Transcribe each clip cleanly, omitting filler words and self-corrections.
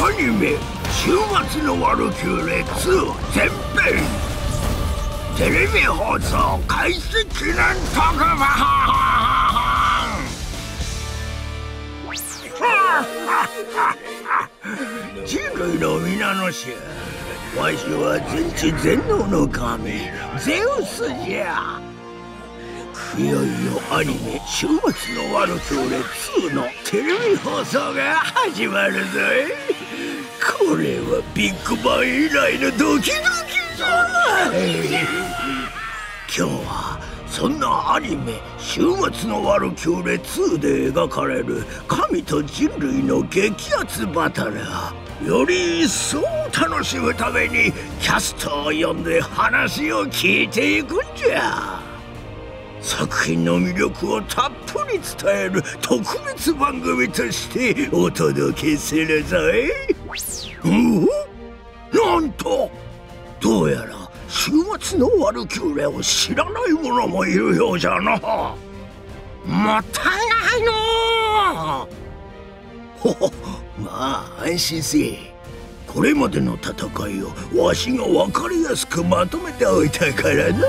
アニメ「週末のワルキューレ2」前編テレビ放送開始記念特番人類の皆の衆、わしは全知全能の神ゼウスじゃ。いよいよアニメ「週末のワルキューレ2」のテレビ放送が始まるぞい。これはビッグバン以来のドキドキじゃ。今日はそんなアニメ「週末のワルキューレ2」で描かれる神と人類の激アツバトルをより一層楽しむためにキャストを呼んで話を聞いていくんじゃ。作品の魅力をたっぷり伝える特別番組としてお届けするぞい。なんとどうやら週末のワルキューレを知らない者もいるようじゃな。もったいないの。まあ安心せえ。これまでの戦いをわしが分かりやすくまとめておいたからな。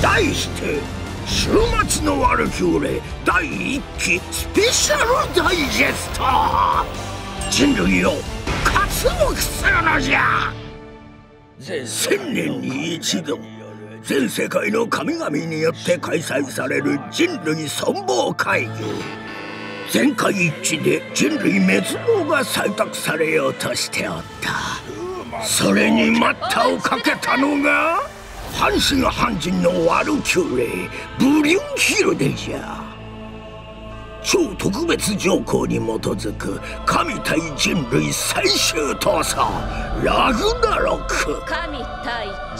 題して「週末のワルキューレ第1期スペシャルダイジェスト」。人類を活目するのじゃ。1000年に一度全世界の神々によって開催される人類存亡会議。全会一致で人類滅亡が採択されようとしておった。それに待ったをかけたのが半神半人のワルキューレブリュンヒルデじゃ。超特別条項に基づく神対人類最終闘争ラグナロク。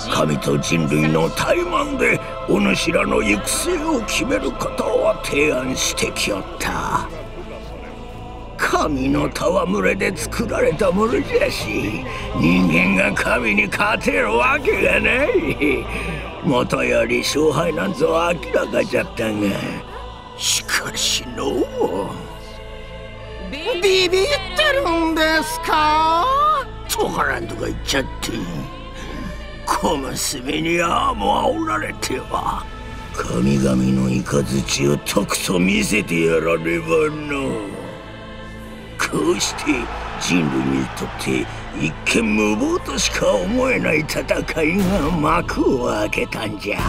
神と人類の対マンでお主らの行く末を決めることを提案してきおった。神の戯れで作られたものじゃし、人間が神に勝てるわけがない。もとより勝敗なんぞ明らかじゃったが、しかしのう。ビビってるんですか？とからんとか言っちゃって。小娘にああも煽られては神々の雷をとくと見せてやらねばの。こうして人類にとって一見無謀としか思えない戦いが幕を開けたんじゃ。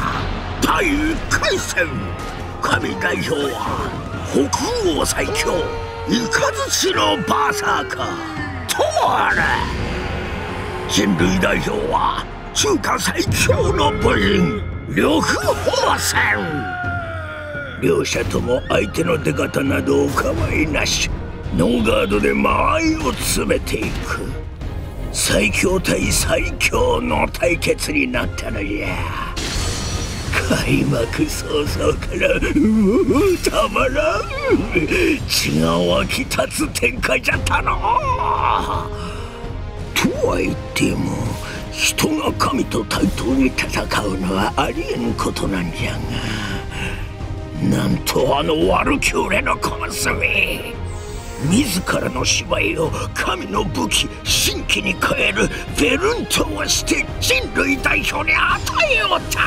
第1回戦、神代表は北欧最強雷のバーサーカートモアル。人類代表は中華最強の武人緑鳳仙。両者とも相手の出方などお構いなし、ノーガードで間合いを詰めていく最強対最強の対決になったのじゃ。開幕早々からたまらん血が湧き立つ展開じゃったな。とは言っても人が神と対等に戦うのはありえんことなんじゃが、なんとあのワルキューレの小娘自らの芝居を神の武器神器に変えるベルントをして人類代表に与えようた。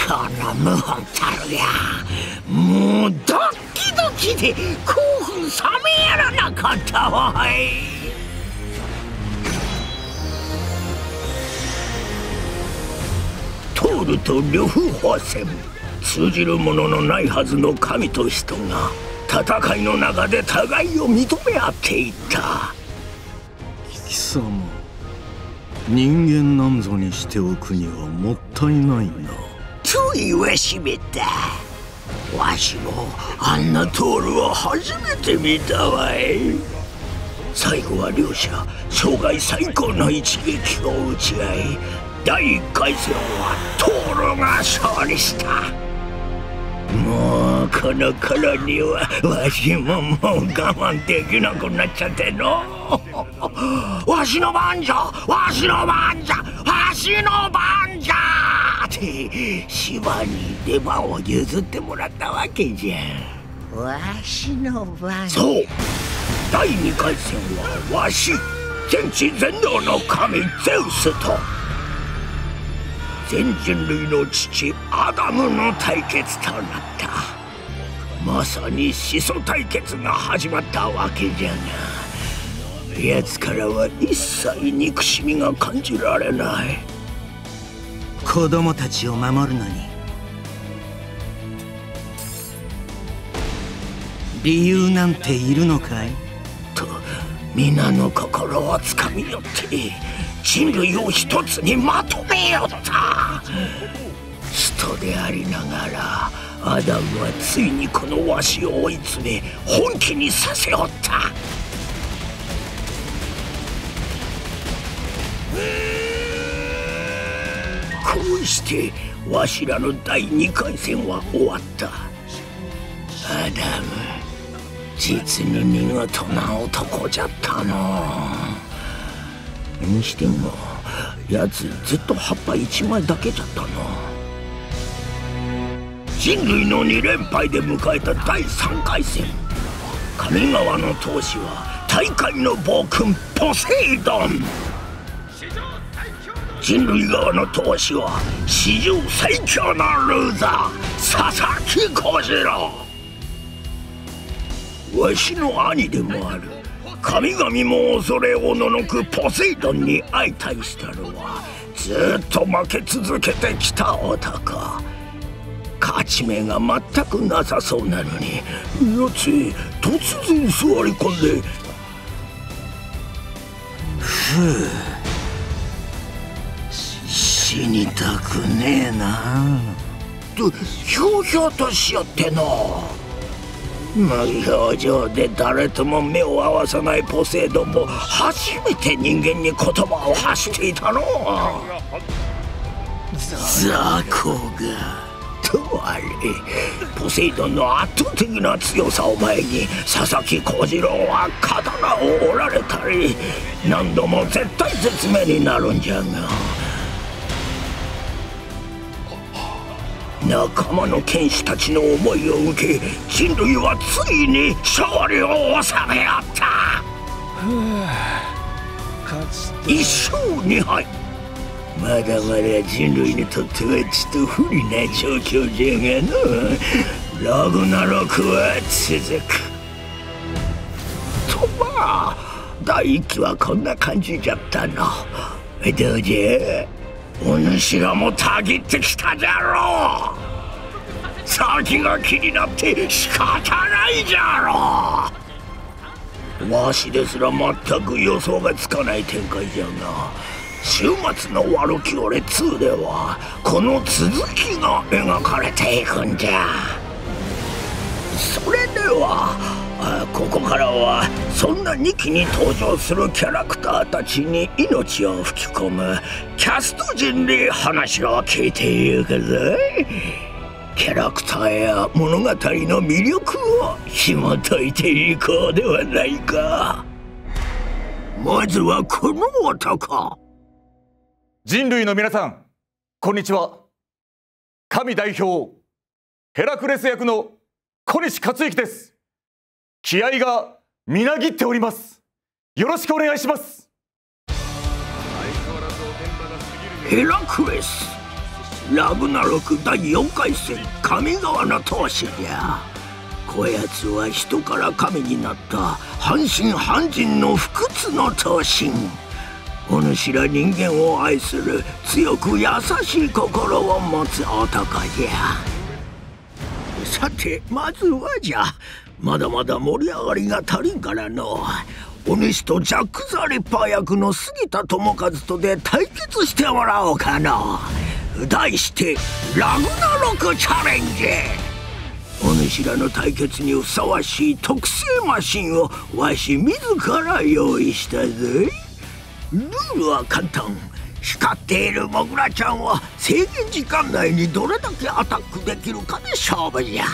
この謀反たるやもうドキドキで興奮冷めやらなかったわい。トールと呂布鳳仙、通じるもののないはずの神と人が戦いの中で互いを認め合っていった。貴様、人間なんぞにしておくにはもったいないな。と言わしめた。わしもあんなトールを初めて見たわい。最後は両者生涯最高の一撃を打ち合い、第1回戦はトールが勝利した。もうこの頃にはわしももう我慢できなくなっちゃっての。わしの番じゃわしの番じゃわしの番じゃって芝に出番を譲ってもらったわけじゃ。わしの番。そう第2回戦はわし全知全能の神ゼウスと全人類の父アダムの対決となった。まさに始祖対決が始まったわけじゃが、奴からは一切憎しみが感じられない。子供たちを守るのに理由なんているのかいと、皆の心をつかみよって人類を一つにまとめよった。人でありながらアダムはついにこのわしを追い詰め本気にさせおった。こうしてわしらの第2回戦は終わった。アダム、実に見事な男じゃったの。にしてもやつずっと葉っぱ1枚だけじゃったの。人類の2連敗で迎えた第3回戦、神川の闘士は大海の暴君ポセイドン、人類側の闘士は史上最強のルーザー佐々木小次郎。わしの兄でもある神々も恐れおののくポセイドンに相対したのはずっと負け続けてきた男。勝ち目が全くなさそうなのに、やつ突然座り込んで、死にたくねえなとひょうひょうとしよっての。無表情で誰とも目を合わさないポセイドンも初めて人間に言葉を発していたの。雑魚がとあれ、ポセイドンの圧倒的な強さを前に佐々木小次郎は刀を折られたり何度も絶体絶命になるんじゃが、仲間の剣士たちの思いを受け人類はついに勝利を収めよった。1勝2敗、まだまだ人類にとってはちょっと不利な状況じゃがの、ラグナロクは続く。とまあ第1期はこんな感じじゃったの。どうじゃ、お主らもたぎってきたじゃろう。先が気になって仕方ないじゃろう。わしですら全く予想がつかない展開じゃが、週末のワルキューレ2ではこの続きが描かれていくんじゃ。それではここからはそんな2期に登場するキャラクターたちに命を吹き込むキャスト陣に話を聞いていくぞい。キャラクターや物語の魅力を紐解いていこうではないか。まずはこの男。人類の皆さん、こんにちは。神代表ヘラクレス役の小西克幸です。気合がみなぎっております。よろしくお願いします。ヘラクレス、ラグナロク第4回戦神川の闘士じゃ。こやつは人から神になった半身半人の不屈の闘神。お主ら人間を愛する強く優しい心を持つ男じゃ。さてまずはじゃ、まだまだ盛り上がりが足りんからの、お主とジャック・ザ・リッパー役の杉田智和とで対決してもらおうかの。題してラグナロクチャレンジ。お主らの対決にふさわしい特製マシンをわし自ら用意したぜ。ルールは簡単。光っているモグラちゃんは制限時間内にどれだけアタックできるかで勝負じゃ。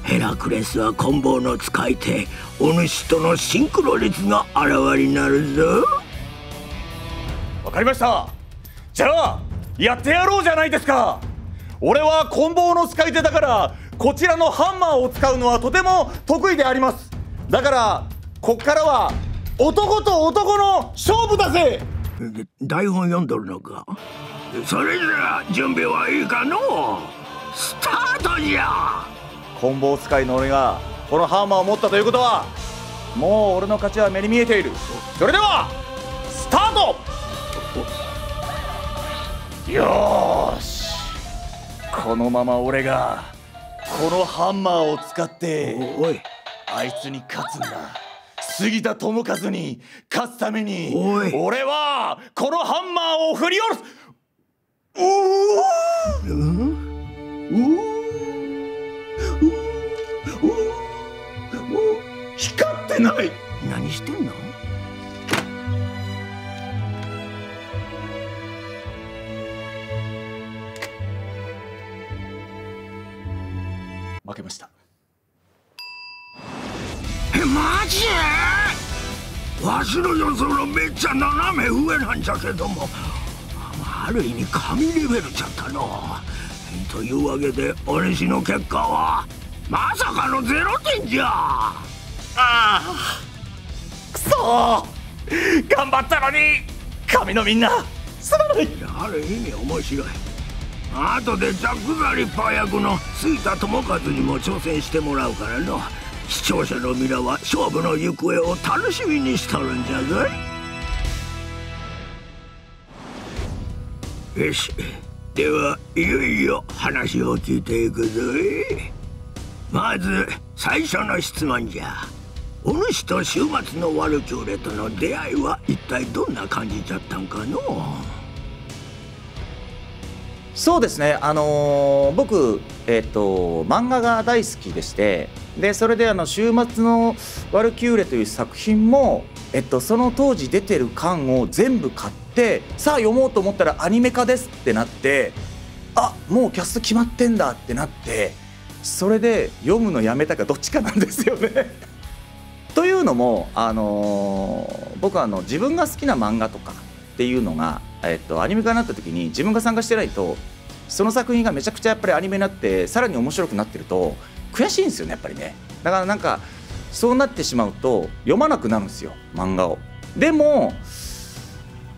ヘラクレスは棍棒の使い手、お主とのシンクロ率があらわになるぞ。わかりました。じゃあやってやろうじゃないですか。俺は棍棒の使い手だから、こちらのハンマーを使うのはとても得意であります。だからこっからは男と男の勝負だぜ。台本読んどるのか。それじゃ準備はいいかのう。スタートじゃ。コンボ使いの俺がこのハンマーを持ったということは、もう俺の勝ちは目に見えている。それではスタート。よーし、このまま俺がこのハンマーを使っておいあいつに勝つんだ。杉田智和に勝つためにおい俺はこのハンマーを振り下ろす。光ってない。何してんの。負けました。マジ？わしの予想のめっちゃ斜め上なんじゃけども、ある意味神レベルじゃったの。というわけでお主の結果はまさかの0点じゃ。ああ、くそー、頑張ったのに神のみんなすまない。ある意味面白い。後でジャック・ザ・リッパー役の杉田智和にも挑戦してもらうからの。視聴者の皆は勝負の行方を楽しみにしとるんじゃぞい。よし、ではいよいよ話を聞いていくぞい。まず最初の質問じゃ。お主と週末のワルキューレとの出会いは一体どんな感じじゃったんかの。そうですね、僕、漫画が大好きでして、でそれで週末のワルキューレという作品も、その当時出てる巻を全部買って、さあ読もうと思ったらアニメ化ですってなって、あ、もうキャスト決まってんだってなって、それで読むのやめたかどっちかなんですよね。というのも、僕は自分が好きな漫画とかっていうのが、アニメ化になった時に自分が参加してないと、その作品がめちゃくちゃやっぱりアニメになってさらに面白くなってると悔しいんですよね、やっぱりね。だからなんかそうなってしまうと読まなくなるんですよ、漫画を。でも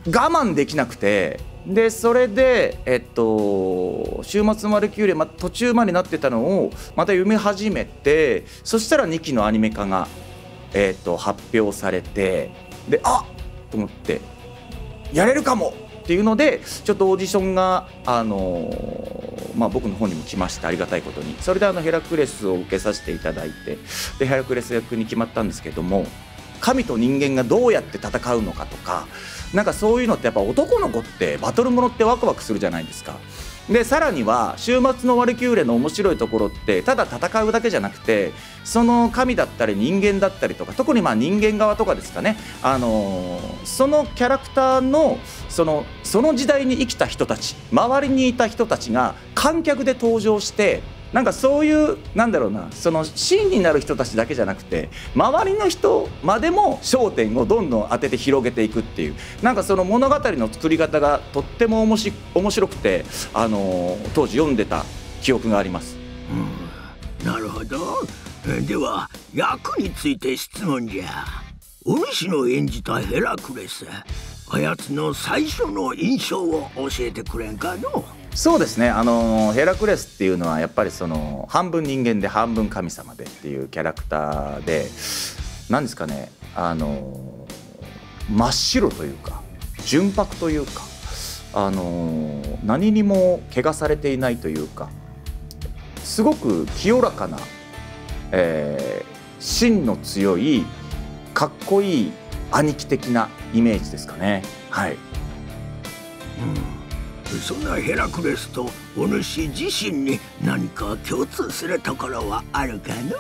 我慢できなくて、でそれで週末のワルキューレ、途中までなってたのをまた読み始めて、そしたら2期のアニメ化が、発表されて、であっと思ってやれるかもっていうので、ちょっとオーディションが僕の方にも来まして、ありがたいことに。それでヘラクレスを受けさせていただいて、でヘラクレス役に決まったんですけども、神と人間がどうやって戦うのかとか、なんかそういうのってやっぱ男の子ってバトルものってワクワクするじゃないですか。でさらには週末のワルキューレの面白いところって、ただ戦うだけじゃなくて、その神だったり人間だったりとか、特に人間側とかですかね、そのキャラクターのその時代に生きた人たち、周りにいた人たちが観客で登場して、なんかそういうその芯になる人たちだけじゃなくて、周りの人までも焦点をどんどん当てて広げていくっていう、なんかその物語の作り方がとっても面白くて、当時読んでた記憶があります。なるほど。では役について質問じゃ。お主の演じたヘラクレス、あやつの最初の印象を教えてくれんかの。そうですね、ヘラクレスっていうのはやっぱりその半分人間で半分神様でっていうキャラクターで、なんですかね、真っ白というか純白というか、何にも汚されていないというか、すごく清らかな、芯の強いかっこいい兄貴的なイメージですかね。はい。そんなヘラクレスとお主自身に何か共通するところはあるかの。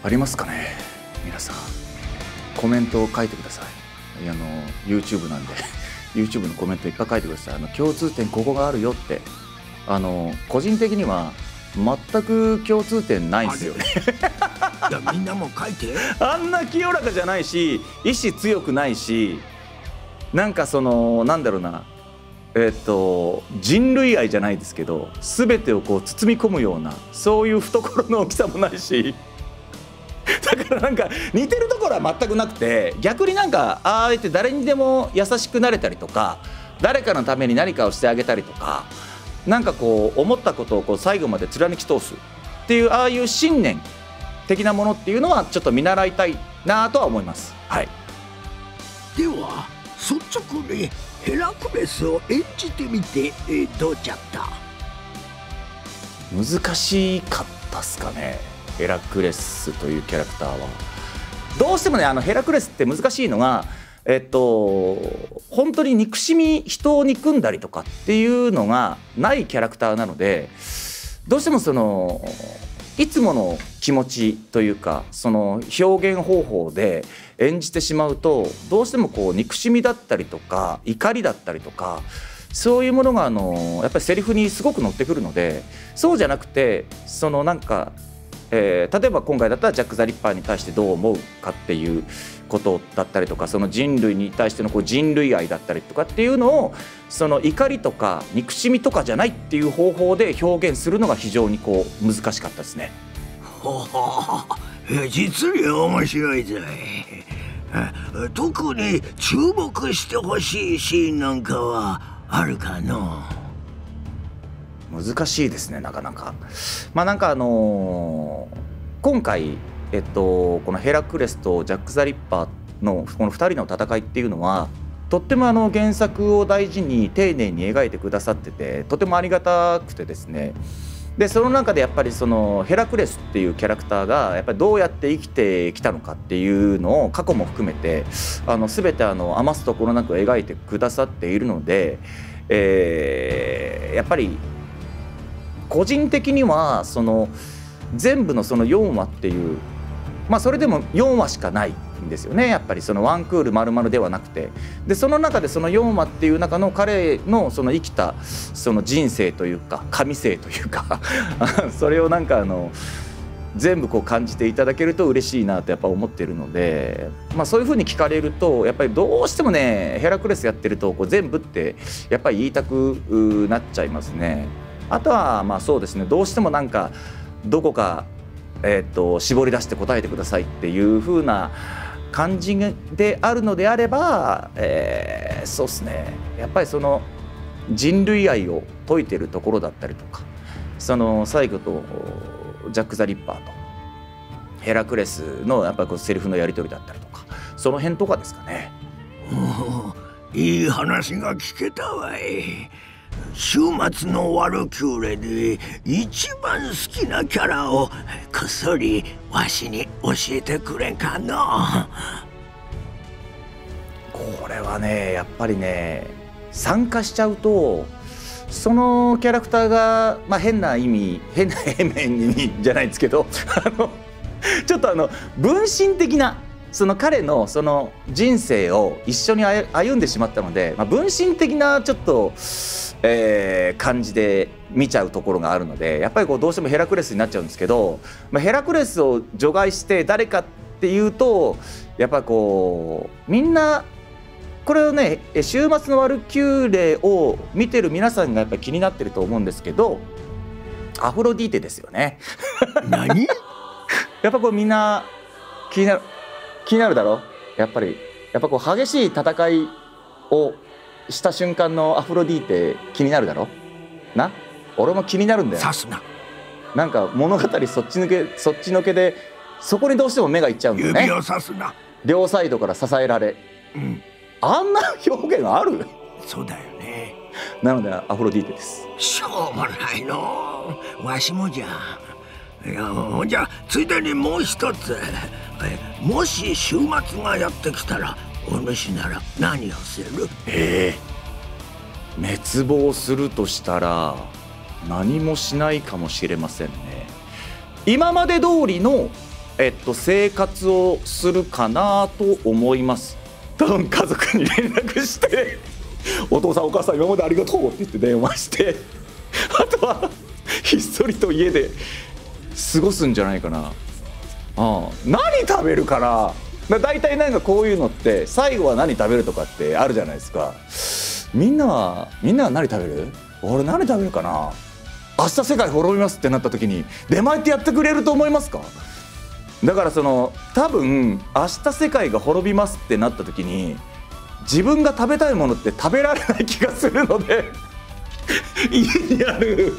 ありますかね。皆さんコメントを書いてください。YouTube なんでYouTube のコメントいっぱい書いてください。共通点ここがあるよって。個人的には全く共通点ないんですよね。いや、みんなも書いて。あんな清らかじゃないし、意志強くないし、なんか人類愛じゃないですけど、全てをこう包み込むような、そういう懐の大きさもないし、だからなんか似てるところは全くなくて、逆になんかあえて誰にでも優しくなれたりとか、誰かのために何かをしてあげたりとか、なんかこう思ったことをこう最後まで貫き通すっていう、ああいう信念的なものっていうのはちょっと見習いたいなとは思います。はい。では率直にヘラクレスを演じてみて、どうじゃった？難しかったっすかね、ヘラクレスというキャラクターは。どうしてもね、ヘラクレスって難しいのが、本当に憎しみ、人を憎んだりとかっていうのがないキャラクターなので、どうしてもそのいつもの気持ちというか、その表現方法で演じてしまうと、どうしてもこう憎しみだったりとか怒りだったりとか、そういうものがやっぱりセリフにすごく乗ってくるので、そうじゃなくて、そのなんか、例えば今回だったらジャック・ザ・リッパーに対してどう思うかっていうことだったりとか、その人類に対してのこう人類愛だったりとかっていうのを、その怒りとか憎しみとかじゃないっていう方法で表現するのが非常にこう難しかったですね。ほほ、実に面白いぞい。特に注目してほしいシーンなんかはあるかの？難しいですね、なかなか。まあなんか今回このヘラクレスとジャック・ザ・リッパーのこの2人の戦いっていうのは、とっても原作を大事に丁寧に描いてくださってて、とてもありがたくてですね。でその中でやっぱりそのヘラクレスっていうキャラクターがやっぱりどうやって生きてきたのかっていうのを過去も含めて全て余すところなく描いてくださっているので、やっぱり個人的にはその全部のその4話っていう、まあそれでも4話しかないんですよね。やっぱりそのワンクール丸々ではなくて、でその中でその4話っていう中の彼のその生きたその人生というか神性というかそれをなんか全部こう感じていただけると嬉しいなとやっぱ思ってるので、まあそういうふうに聞かれるとやっぱりどうしてもね、ヘラクレスやってるとこう全部ってやっぱり言いたくなっちゃいますね。あとはまあそうですね、どうしてもなんかどこか絞り出して答えてくださいっていう風な感じであるのであれば、そうですね、やっぱりその人類愛を説いてるところだったりとか、その最後とジャック・ザ・リッパーとヘラクレスのやっぱりこうセリフのやり取りだったりとか、その辺とかですかね。いい話が聞けたわい。週末のワルキューレで一番好きなキャラをこっそりわしに教えてくれんかの？これはね、やっぱりね、参加しちゃうとそのキャラクターが、まあ、変な意味じゃないんですけどちょっと分身的なその彼のその人生を一緒に歩んでしまったので、まあ、分身的なちょっと感じで見ちゃうところがあるので、やっぱりこうどうしてもヘラクレスになっちゃうんですけど、まあ、ヘラクレスを除外して誰かっていうと、やっぱこうみんなこれをね、週末のワルキューレを見てる皆さんがやっぱり気になってると思うんですけど、アフロディーテですよね。何？やっぱこうみんな気になるだろ。やっぱこう激しい戦いをした瞬間のアフロディーテ気になるだろな。俺も気になるんだよ。さすな。なんか物語そっちのけでそこにどうしても目がいっちゃうんだよね。指をさすな。両サイドから支えられ、あんな表現ある？そうだよね。なのでアフロディーテです。しょうもないの。わしもじゃ。いや、ほんじゃついでにもう一つ、もし週末がやってきたらお主なら何をする？滅亡するとしたら何もしないかもしれませんね。今まで通りの、生活をするかなと思います。多分家族に連絡してお父さんお母さん今までありがとうって言って電話して、あとはひっそりと家で過ごすんじゃないかな。何食べるかな。だいたいなんかこういうのって最後は何食べるとかってあるじゃないですか。みんなは何食べる？俺何食べるかな。明日世界滅びますってなった時に出前ってやってくれると思いますか？だから多分明日世界が滅びますってなった時に自分が食べたいものって食べられない気がするので家にある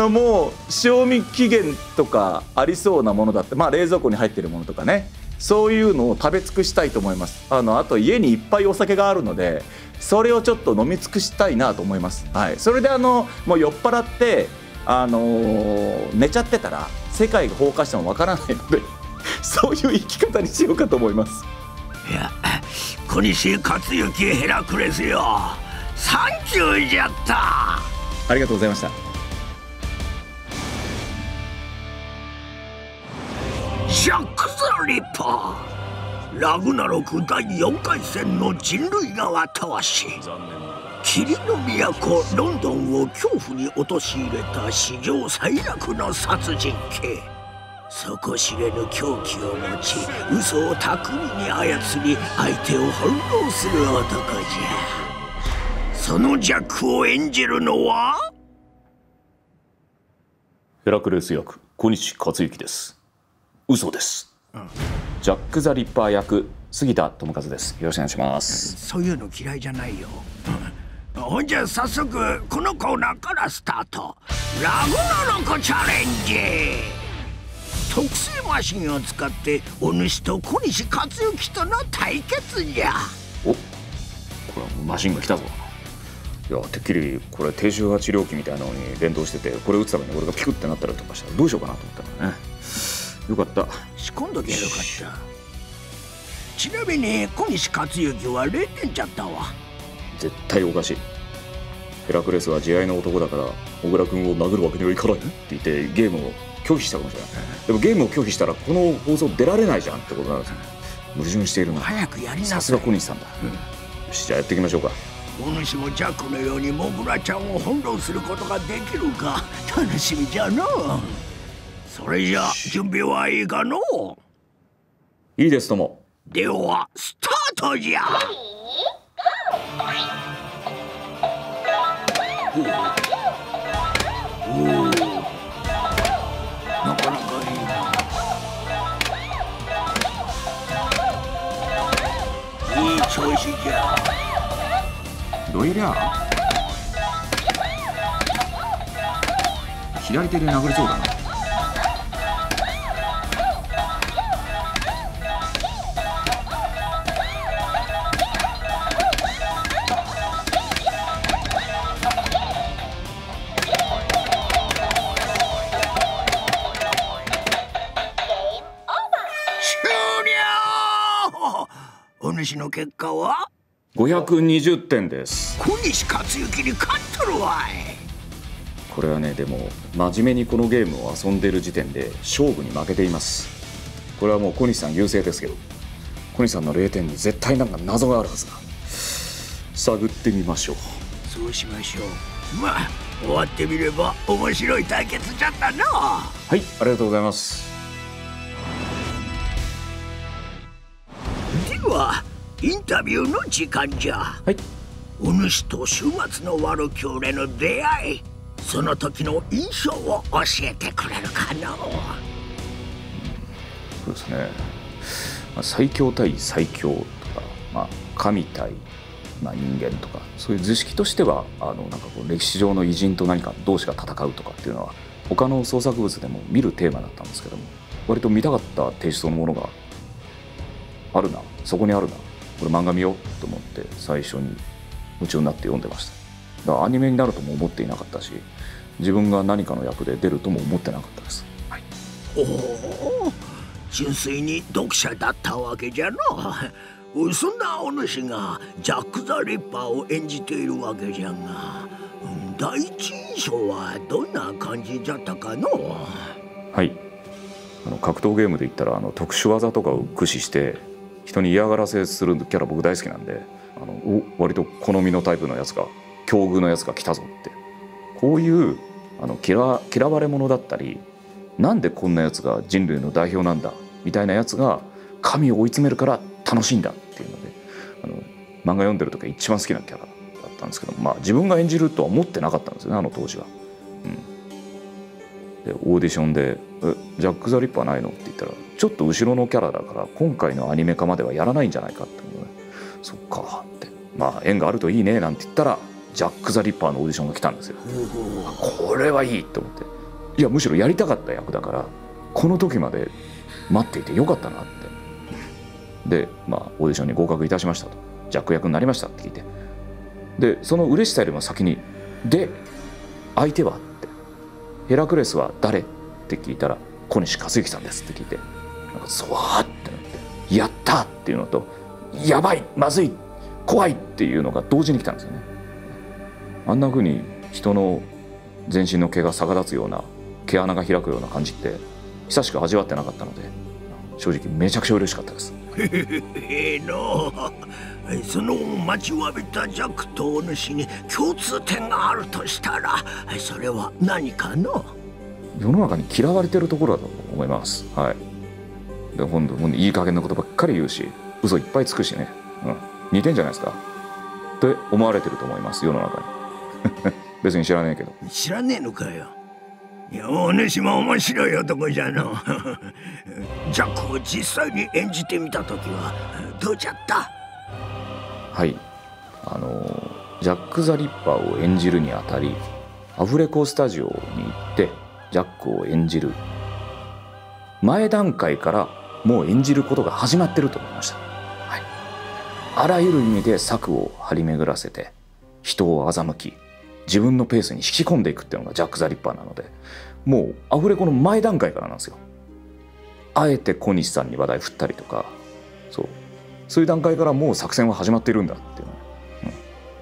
もう賞味期限とかありそうなものだって、冷蔵庫に入ってるものとかね、そういうのを食べ尽くしたいと思います。あと家にいっぱいお酒があるのでそれをちょっと飲み尽くしたいなと思います。はい、それでもう酔っ払って寝ちゃってたら世界が崩壊してもわからないのでそういう生き方にしようかと思います。いや、小西克幸ヘラクレスよ、サンキューじゃった。ありがとうございました。ジャック・ザ・リッパー、ラグナロク第4回戦の人類側たわし、霧の都ロンドンを恐怖に陥れた史上最悪の殺人鬼、底知れぬ狂気を持ち嘘を巧みに操り相手を翻弄する男じゃ。そのジャックを演じるのはヘラクレス役小西克幸です。嘘です、ジャック・ザ・リッパー役杉田智和です。よろしくお願いします。そういうの嫌いじゃないよ。ほんじゃ早速このコーナーからスタート。ラグナロクチャレンジ。特製マシンを使ってお主と小西克幸との対決じゃ。お、これはマシンが来たぞ。いや、てっきりこれ低周波治療器みたいなのに連動してて、これ打つために俺がピクってなったりとかしたらどうしようかなと思ったのね。よかった。仕込んどきゃよかった。ちなみに小西克幸は0点じゃったわ。絶対おかしい。ヘラクレスは慈愛の男だから小倉君を殴るわけにはいかないって言ってゲームを拒否したかもしれない。でもゲームを拒否したらこの放送出られないじゃんってことなんですよ。矛盾しているな。早くやりなさい。さすが小西さんだ、よし、じゃあやっていきましょうか。お主もジャックのようにモグラちゃんを翻弄することができるか楽しみじゃの。それじゃ準備はいいかの。いいですとも。ではスタートじゃ。なかなかいいな。いい調子じゃ。どいりゃ左手で殴れそうだな。お主の結果は520点です。小西克幸に勝っとるわい。これはね、でも真面目にこのゲームを遊んでる時点で勝負に負けています。これはもう小西さん優勢ですけど、小西さんの0点に絶対なんか謎があるはずだ。探ってみましょう。そうしましょう。まあ終わってみれば面白い対決じゃったな。はい、ありがとうございます。ではインタビューの時間じゃ。はい。お主と週末のワルキューレの出会い、その時の印象を教えてくれるかの。そうですね、最強対最強とか、神対、人間とか、そういう図式としてはなんかこう歴史上の偉人と何か同士が戦うとかっていうのは他の創作物でも見るテーマだったんですけども、割と見たかったテイストのものがあるな、そこにあるな、これ漫画見ようと思って最初に夢中になって読んでました。だからアニメになるとも思っていなかったし、自分が何かの役で出るとも思ってなかったです。はい、おお、純粋に読者だったわけじゃな。そんなお主がジャック・ザ・リッパーを演じているわけじゃが、第一印象はどんな感じじゃったかの。はい、格闘ゲームで言ったら特殊技とかを駆使して人に嫌がらせするキャラ僕大好きなんで、割と好みのタイプのやつが、境遇のやつが来たぞって、こういう嫌われ者だったり、なんでこんなやつが人類の代表なんだみたいなやつが神を追い詰めるから楽しいんだっていうので、漫画読んでる時は一番好きなキャラだったんですけど、自分が演じるとは思ってなかったんですよね、当時は。でオーディションでジャック・ザ・リッパーないの?」って言ったら「ちょっと後ろのキャラだから今回のアニメ化まではやらないんじゃないか」って、そっかって、まあ縁があるといいねなんて言ったらジャック・ザ・リッパーのオーディションが来たんですよ。これはいいと思って、いやむしろやりたかった役だからこの時まで待っていてよかったなって。でまあオーディションに合格いたしましたと、ジャック役になりましたって聞いて、でその嬉しさよりも先に「で相手は?」って「ヘラクレスは誰?」って聞いたら「小西和之さんです」って聞いて、なんかゾワーってなって「やった!」っていうのと「やばいまずい怖い!」っていうのが同時に来たんですよね。あんな風に人の全身の毛が逆立つような毛穴が開くような感じって久しく味わってなかったので、正直めちゃくちゃ嬉しかったです。ええのその待ちわびたジャックとお主に共通点があるとしたらそれは何かの？世の中に嫌われてるところだと思います。はい。で今度いい加減なことばっかり言うし嘘いっぱいつくしね、似てんじゃないですかって思われてると思います世の中に。別に知らねえけど。知らねえのかよ。いやお主も面白い男じゃの。ジャックを実際に演じてみた時はどうじゃった？はい、ジャック・ザ・リッパーを演じるにあたりアフレコスタジオに行ってジャックを演じる前段階からもう演じることが始まってると思いました。はい、あらゆる意味で策を張り巡らせて人を欺き自分のペースに引き込んでいくっていうのがジャック・ザ・リッパーなので、もうアフレコの前段階からなんですよ。あえて小西さんに話題振ったりとか、そういう段階からもう作戦は始まっているんだっていうの、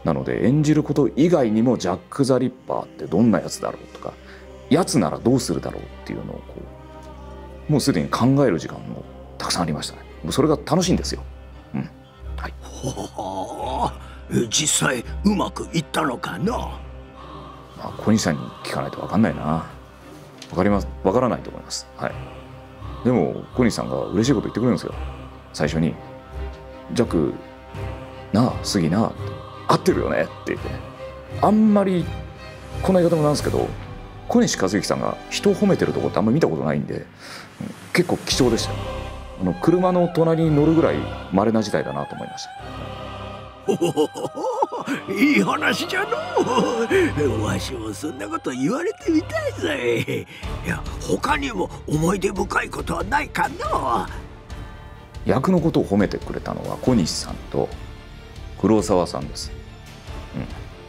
なので演じること以外にもジャック・ザ・リッパーってどんなやつだろうとか、やつならどうするだろうっていうのをもうすでに考える時間もたくさんありましたね。もうそれが楽しいんですよ。はい。ほう、実際うまくいったのかな？小西さんに聞かないと分かんないな。分からないと思います。はい。でも小西さんが嬉しいこと言ってくれるんですよ。最初に「ジャックなあ杉なあ合ってるよね」って言って、あんまりこんな言い方もなんですけど小西和之さんが人を褒めてるとこってあんまり見たことないんで、結構貴重でしたよ。車の隣に乗るぐらい稀な事態だなと思いました。いい話じゃの。わしもそんなこと言われてみたいぜ。いや他にも思い出深いことはないかな？役のことを褒めてくれたのは小西さんと黒沢さんです。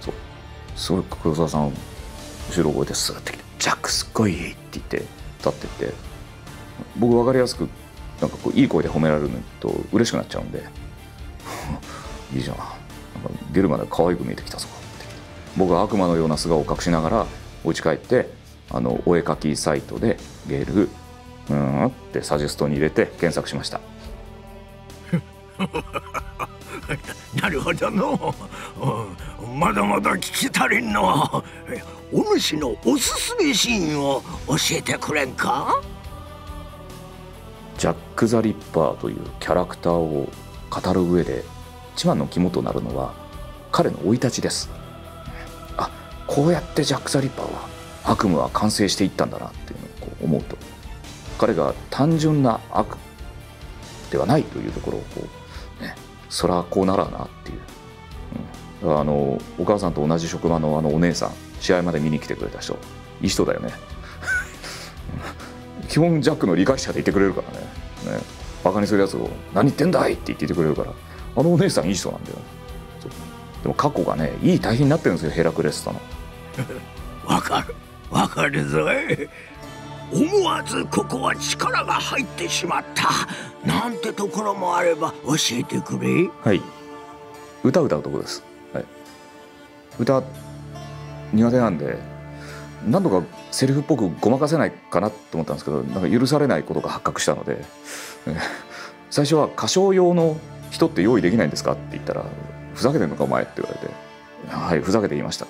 そうすごい黒沢さん後ろ声でスーッて来て「ジャックすっごいいい」って言って立ってって、僕分かりやすくなんかいい声で褒められると嬉しくなっちゃうんでいいじゃん、なんか出るまで可愛く見えてきたぞって。僕は悪魔のような素顔を隠しながらお家帰ってお絵描きサイトでゲルってサジェストに入れて検索しました。なるほどの。まだまだ聞き足りんの。お主のおすすめシーンを教えてくれんか？ジャック・ザ・リッパーというキャラクターを語る上で一番の肝となるのは彼の生い立ちです。こうやってジャック・ザ・リッパーは悪夢は完成していったんだなっていうのを思うと、彼が単純な悪ではないというところをそらこうならなっていう、お母さんと同じ職場のお姉さん、試合まで見に来てくれた人、いい人だよね。基本ジャックの理解者でいてくれるからね。バカにするやつを「何言ってんだい!」って言ってくれるから、お姉さんいい人なんだよ。でも過去がねいい対比になってるんですよ、ヘラクレスとの。わかるぞ。思わずここは力が入ってしまったなんてところもあれば教えてくれ。はい、歌うとこです。はい、歌苦手なんで何度かセリフっぽくごまかせないかなと思ったんですけど、なんか許されないことが発覚したので、最初は歌唱用の人って用意できないんですかって言ったら「ふざけてんのかお前」って言われて「はいふざけて言いました」っ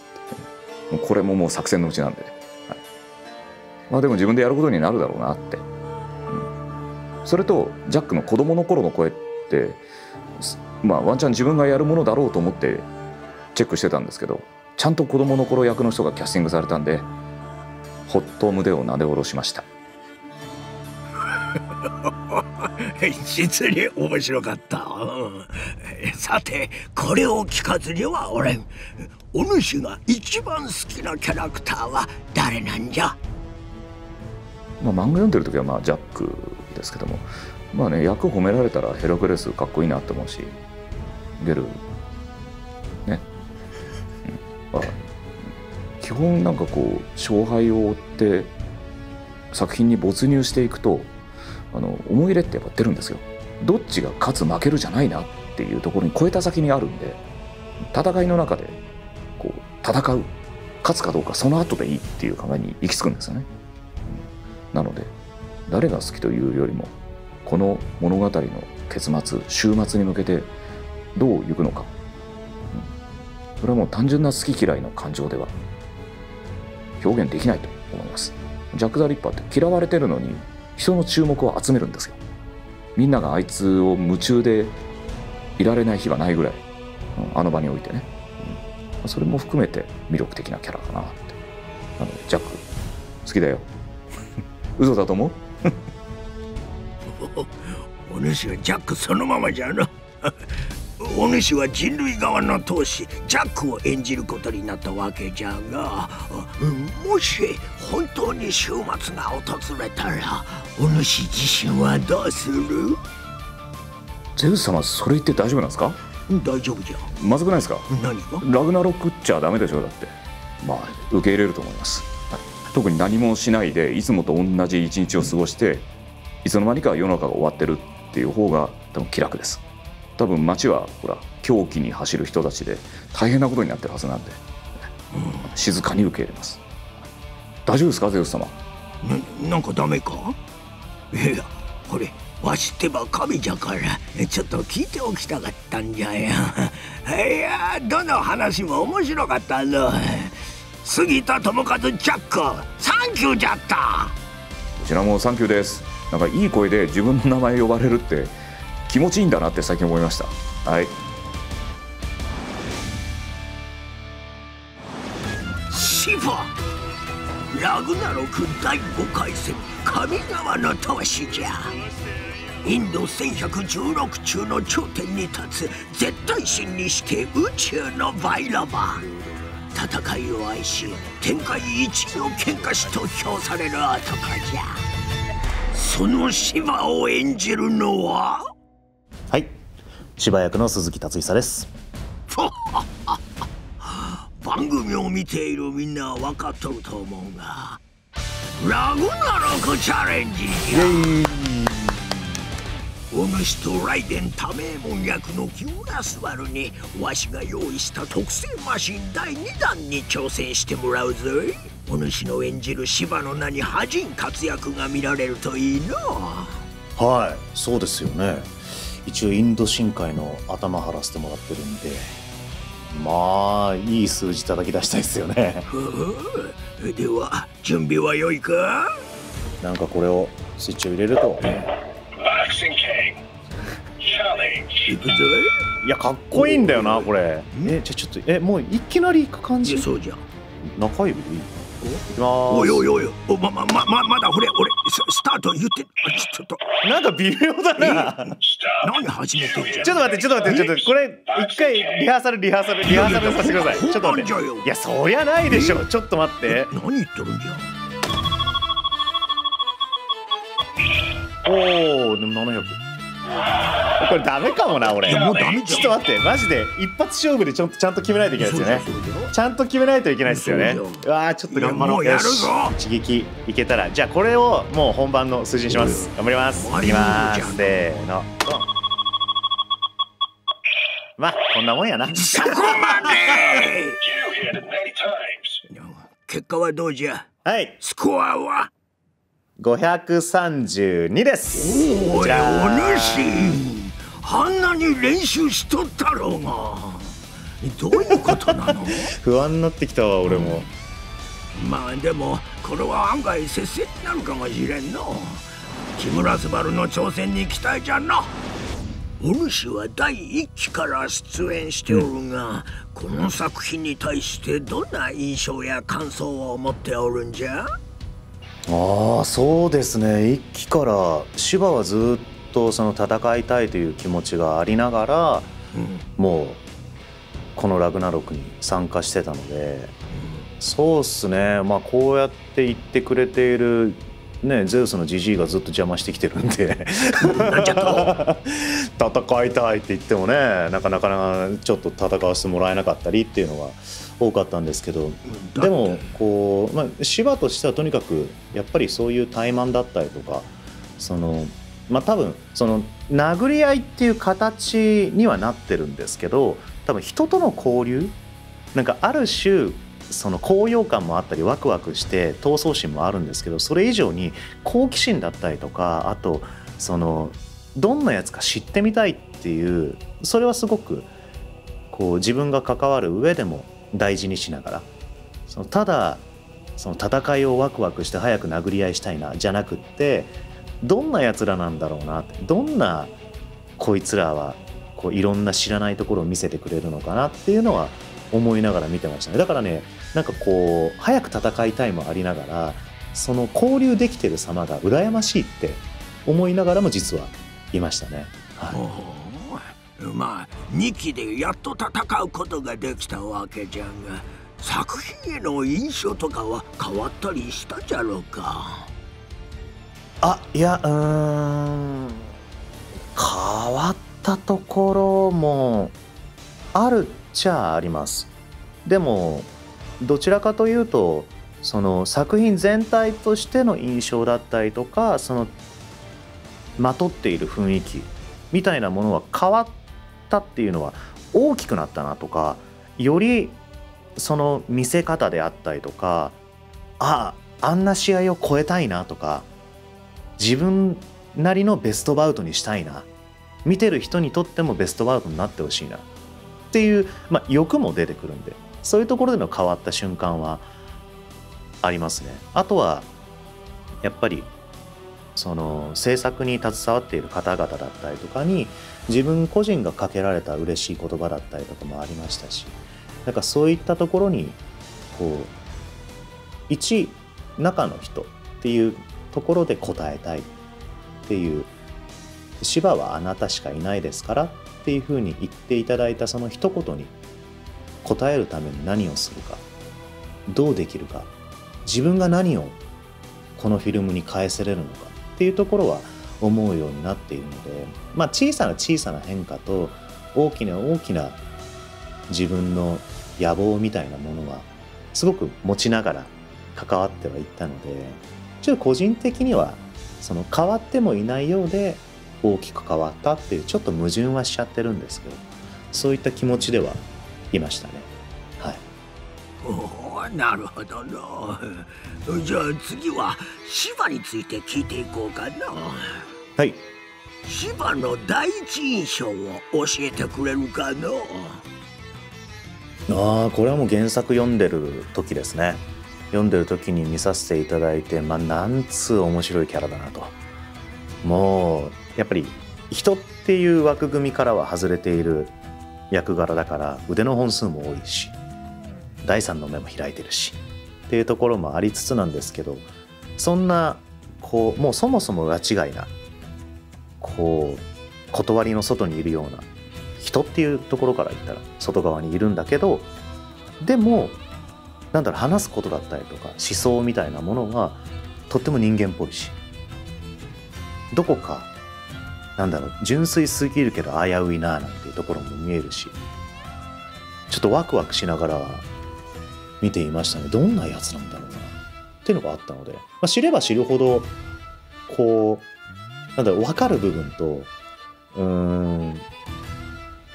て、これももう作戦のうちなんで、でも自分でやることになるだろうなって、それとジャックの子供の頃の声ってワンチャン自分がやるものだろうと思ってチェックしてたんですけど、ちゃんと子供の頃役の人がキャスティングされたんでほっと胸をなで下ろしました。実に面白かった。さてこれを聞かずにはおれん。お主が一番好きなキャラクターは誰なんじゃ？漫画読んでる時はジャックですけども、役褒められたらヘラクレスかっこいいなって思うし、ゲルね、基本なんかこう勝敗を追って作品に没入していくと思い入れってやっぱ出るんですよ。どっちが勝つ負けるじゃないなっていうところに超えた先にあるんで、戦いの中でこう戦う、勝つかどうかその後でいいっていう考えに行き着くんですよね。なので誰が好きというよりもこの物語の結末終末に向けてどう行くのか、それはもう単純な好き嫌いの感情では表現できないと思います。ジャック・ザ・リッパーって嫌われてるのに人の注目を集めるんですよ。みんながあいつを夢中でいられない日がないぐらい、あの場においてね、それも含めて魅力的なキャラかなって。なのでジャック好きだよ。嘘だと思う？お主はジャックそのままじゃな。お主は人類側の闘士ジャックを演じることになったわけじゃが、もし本当に終末が訪れたらお主自身はどうする？ゼウス様、それ言って大丈夫なんですか？大丈夫じゃ。まずくないですか？何が？ラグナロクっちゃダメでしょ。だって受け入れると思います。特に何もしないでいつもと同じ一日を過ごしていつの間にか世の中が終わってるっていう方が多分気楽です。多分街はほら狂気に走る人たちで大変なことになってるはずなんで、静かに受け入れます。大丈夫ですか、ゼウス様？なんかダメか？いや、これわしってば神じゃからちょっと聞いておきたかったんじゃよ。いや、どの話も面白かったぞ。杉田智和ジャック、サンキューじゃった。こちらもサンキューです。なんかいい声で自分の名前呼ばれるって気持ちいいんだなって最近思いました。はい。シファラグナロク第5回戦神川の闘士じゃ。インド1116中の頂点に立つ絶対神にして宇宙のバイラバー。戦いを愛し天下一の喧嘩師と評される男じゃ。そのシバを演じるのは、はい、シバ役の鈴木達久です。番組を見ているみんなは分かっとると思うが、ラグナロクチャレンジじゃ。お主とライデン多名門役のギュラスワルにわしが用意した特製マシン第2弾に挑戦してもらうぞい。お主の演じるシバの名に恥じん活躍が見られるといいの。はい、そうですよね。一応インド深海の頭張らせてもらってるんで、いい数字叩き出したいですよね。では準備は良いか？なんかこれをスイッチを入れると、いくぞ。いや、かっこいいんだよなこれ。じゃあちょっともういきなりいく感じ。そうじゃ。中指でいい？いきます。おいまだ俺スタート言ってちょっとなんか微妙だな。何始めてんじゃん。ちょっと待ってこれ一回リハーサルさせてください。ちょっと待って。いや、そりゃないでしょ。ちょっと待って。何言ってるんじゃ。おお、でも700。これダメかもな俺。もうダメじゃん。ちょっと待って、マジで一発勝負でちゃんと決めないといけないですよね。ちゃんと決めないといけないですよね。うわー、ちょっと頑張ろう。やるぞ。一撃いけたら、じゃあこれをもう本番の数字にします。頑張ります。いきます。せーの。こんなもんやな。そこまで。結果はどうじゃ。はい。スコアは532です。おい、お主あんなに練習しとったろうが。どういうことなの？不安になってきたわ俺も。でもこれは案外接戦になるかもしれんの。木村昴の挑戦に期待じゃな。お主は第1期から出演しておるが、この作品に対してどんな印象や感想を持っておるんじゃ？そうですね。1期から芝はずっとその戦いたいという気持ちがありながら、もうこのラグナロクに参加してたので、そうっすね、まあこうやって言ってくれているね、ゼウスのジジイがずっと邪魔してきてるんでなんじゃと戦いたいって言ってもね、なかなかちょっと戦わせてもらえなかったりっていうのが多かったんですけど、でもこう、まあ、芝としてはとにかくやっぱりそういう怠慢だったりとか、そのまあ多分その殴り合いっていう形にはなってるんですけど、多分人との交流、なんかある種その高揚感もあったりワクワクして闘争心もあるんですけど、それ以上に好奇心だったりとか、あとそのどんなやつか知ってみたいっていう、それはすごくこう自分が関わる上でも大事にしながら、そのただその戦いをワクワクして早く殴り合いしたいなじゃなくって、どんなやつらなんだろうなって、どんなこいつらはこういろんな知らないところを見せてくれるのかなっていうのは思いながら見てましたね。だからね、なんかこう早く戦いたいもありながら、その交流できてる様が羨ましいって思いながらも実はいましたね。はい、まあ2期でやっと戦うことができたわけじゃが、作品への印象とかは変わったりしたじゃろうか。いや変わったところもあるっちゃあります。でもどちらかというとその作品全体としての印象だったりとか、そのまとっている雰囲気みたいなものは変わったっていうのは大きくなったなとか、よりその見せ方であったりとか、あんな試合を超えたいなとか、自分なりのベストバウトにしたいな、見てる人にとってもベストバウトになってほしいなっていう、欲も出てくるんで、そういうところでの変わった瞬間はありますね。あとはやっぱりその制作に携わっている方々だったりとかに自分個人がかけられた嬉しい言葉だったりとかもありましたし、なんかそういったところにこう一中の人っていうところで答えたいっていう、芝はあなたしかいないですからっていうふうに言っていただいたその一言に答えるために何をするか、どうできるか、自分が何をこのフィルムに返せれるのかっていうところは思うようになっているので、小さな小さな変化と大きな大きな自分の野望みたいなものはすごく持ちながら関わってはいったので、ちょっと個人的にはその変わってもいないようで大きく変わったっていうちょっと矛盾はしちゃってるんですけど、そういった気持ちではいましたね。はい。おお、なるほどな。じゃあ次は芝について聞いていこうかな。はい。芝の第一印象を教えてくれるかな。これはもう原作読んでる時ですね。読んでる時に見させていただいて、なんつう面白いキャラだなと。もうやっぱり人っていう枠組みからは外れている役柄だから腕の本数も多いし、第三の目も開いてるしっていうところもありつつなんですけど、そんなこうもうそもそも裏違いなこう断りの外にいるような人っていうところから言ったら外側にいるんだけど、でも話すことだったりとか思想みたいなものがとっても人間っぽいし、どこか純粋すぎるけど危ういななんていうところも見えるし、ちょっとワクワクしながら見ていましたね。どんなやつなんだろうなっていうのがあったので、知れば知るほどこう分かる部分と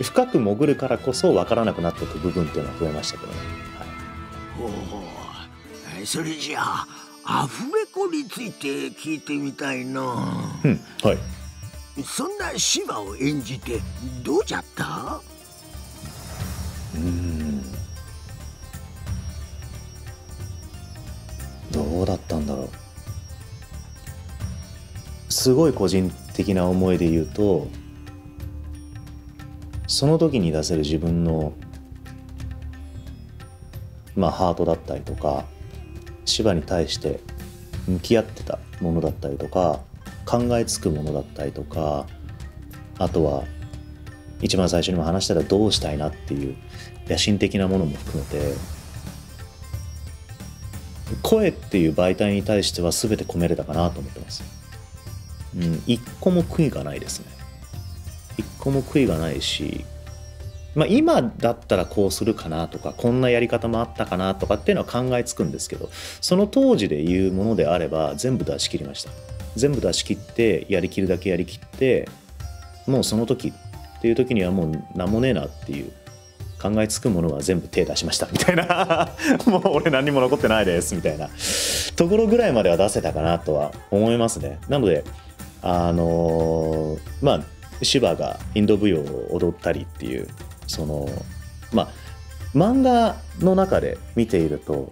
深く潜るからこそ分からなくなっていく部分っていうのは増えましたけどね。はい、それじゃあアフレコについて聞いてみたいな。はい。そんな芝を演じてどうじゃった？どうだったんだろう。すごい個人的な思いで言うと、その時に出せる自分のハートだったりとか、芝に対して向き合ってたものだったりとか、考えつくものだったりとか、あとは一番最初にも話したらどうしたいなっていう野心的なものも含めて、声っていう媒体に対しては全て込めれたかなと思ってます。一個も悔いがないですね。一個も悔いがないし、今だったらこうするかなとか、こんなやり方もあったかなとかっていうのは考えつくんですけど、その当時で言うものであれば全部出し切りました。全部出し切って、やりきるだけやりきって、もうその時っていう時にはもう何もねえなっていう、考えつくものは全部手出しましたみたいなもう俺何にも残ってないですみたいなところぐらいまでは出せたかなとは思いますね。なので芝がインド舞踊を踊ったりっていう、漫画の中で見ていると、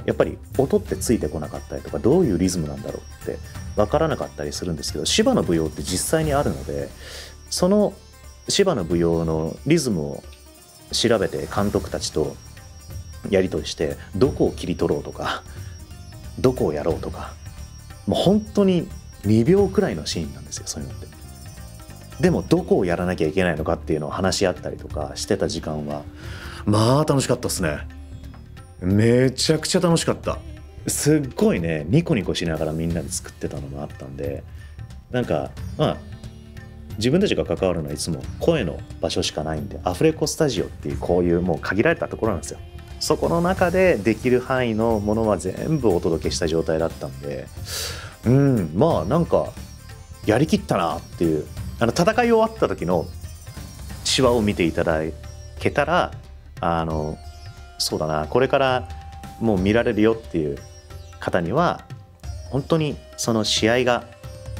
やっぱり音ってついてこなかったりとか、どういうリズムなんだろうって分からなかったりするんですけど、芝の舞踊って実際にあるので、その芝の舞踊のリズムを調べて監督たちとやり取りして、どこを切り取ろうとか、どこをやろうとか、もう本当に2秒くらいのシーンなんですよ、そういうのって。でもどこをやらなきゃいけないのかっていうのを話し合ったりとかしてた時間は楽しかったですね。めちゃくちゃ楽しかった。すっごいね、ニコニコしながらみんなで作ってたのもあったんで、自分たちが関わるのはいつも声の場所しかないんで、アフレコスタジオっていうこういうもう限られたところなんですよ。そこの中でできる範囲のものは全部お届けした状態だったんで、やりきったなっていう、戦い終わった時のシワを見ていただけたら、そうだな、これからもう見られるよっていう方には、本当にその試合が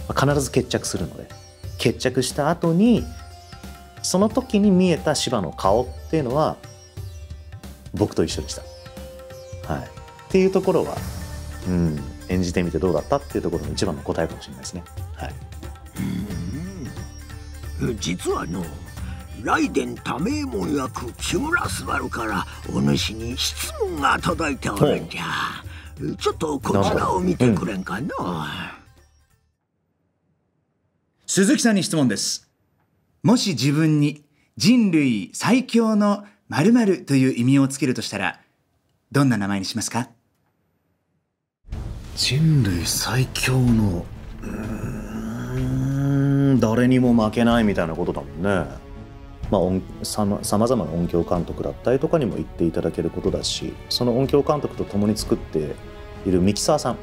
必ず決着するので、決着した後にその時に見えた芝の顔っていうのは僕と一緒でした。っていうところは、演じてみてどうだったっていうところの一番の答えかもしれないですね。実は雷電多名門役木村昴からお主に質問が届いておるんじゃ。ちょっとこちらを見てくれんかな。鈴木さんに質問です。もし自分に人類最強の〇〇という異名をつけるとしたら、どんな名前にしますか？人類最強の誰にも負けないみたいなことだもんね。さまざまな音響監督だったりとかにも言っていただけることだし、その音響監督と共に作っているミキサー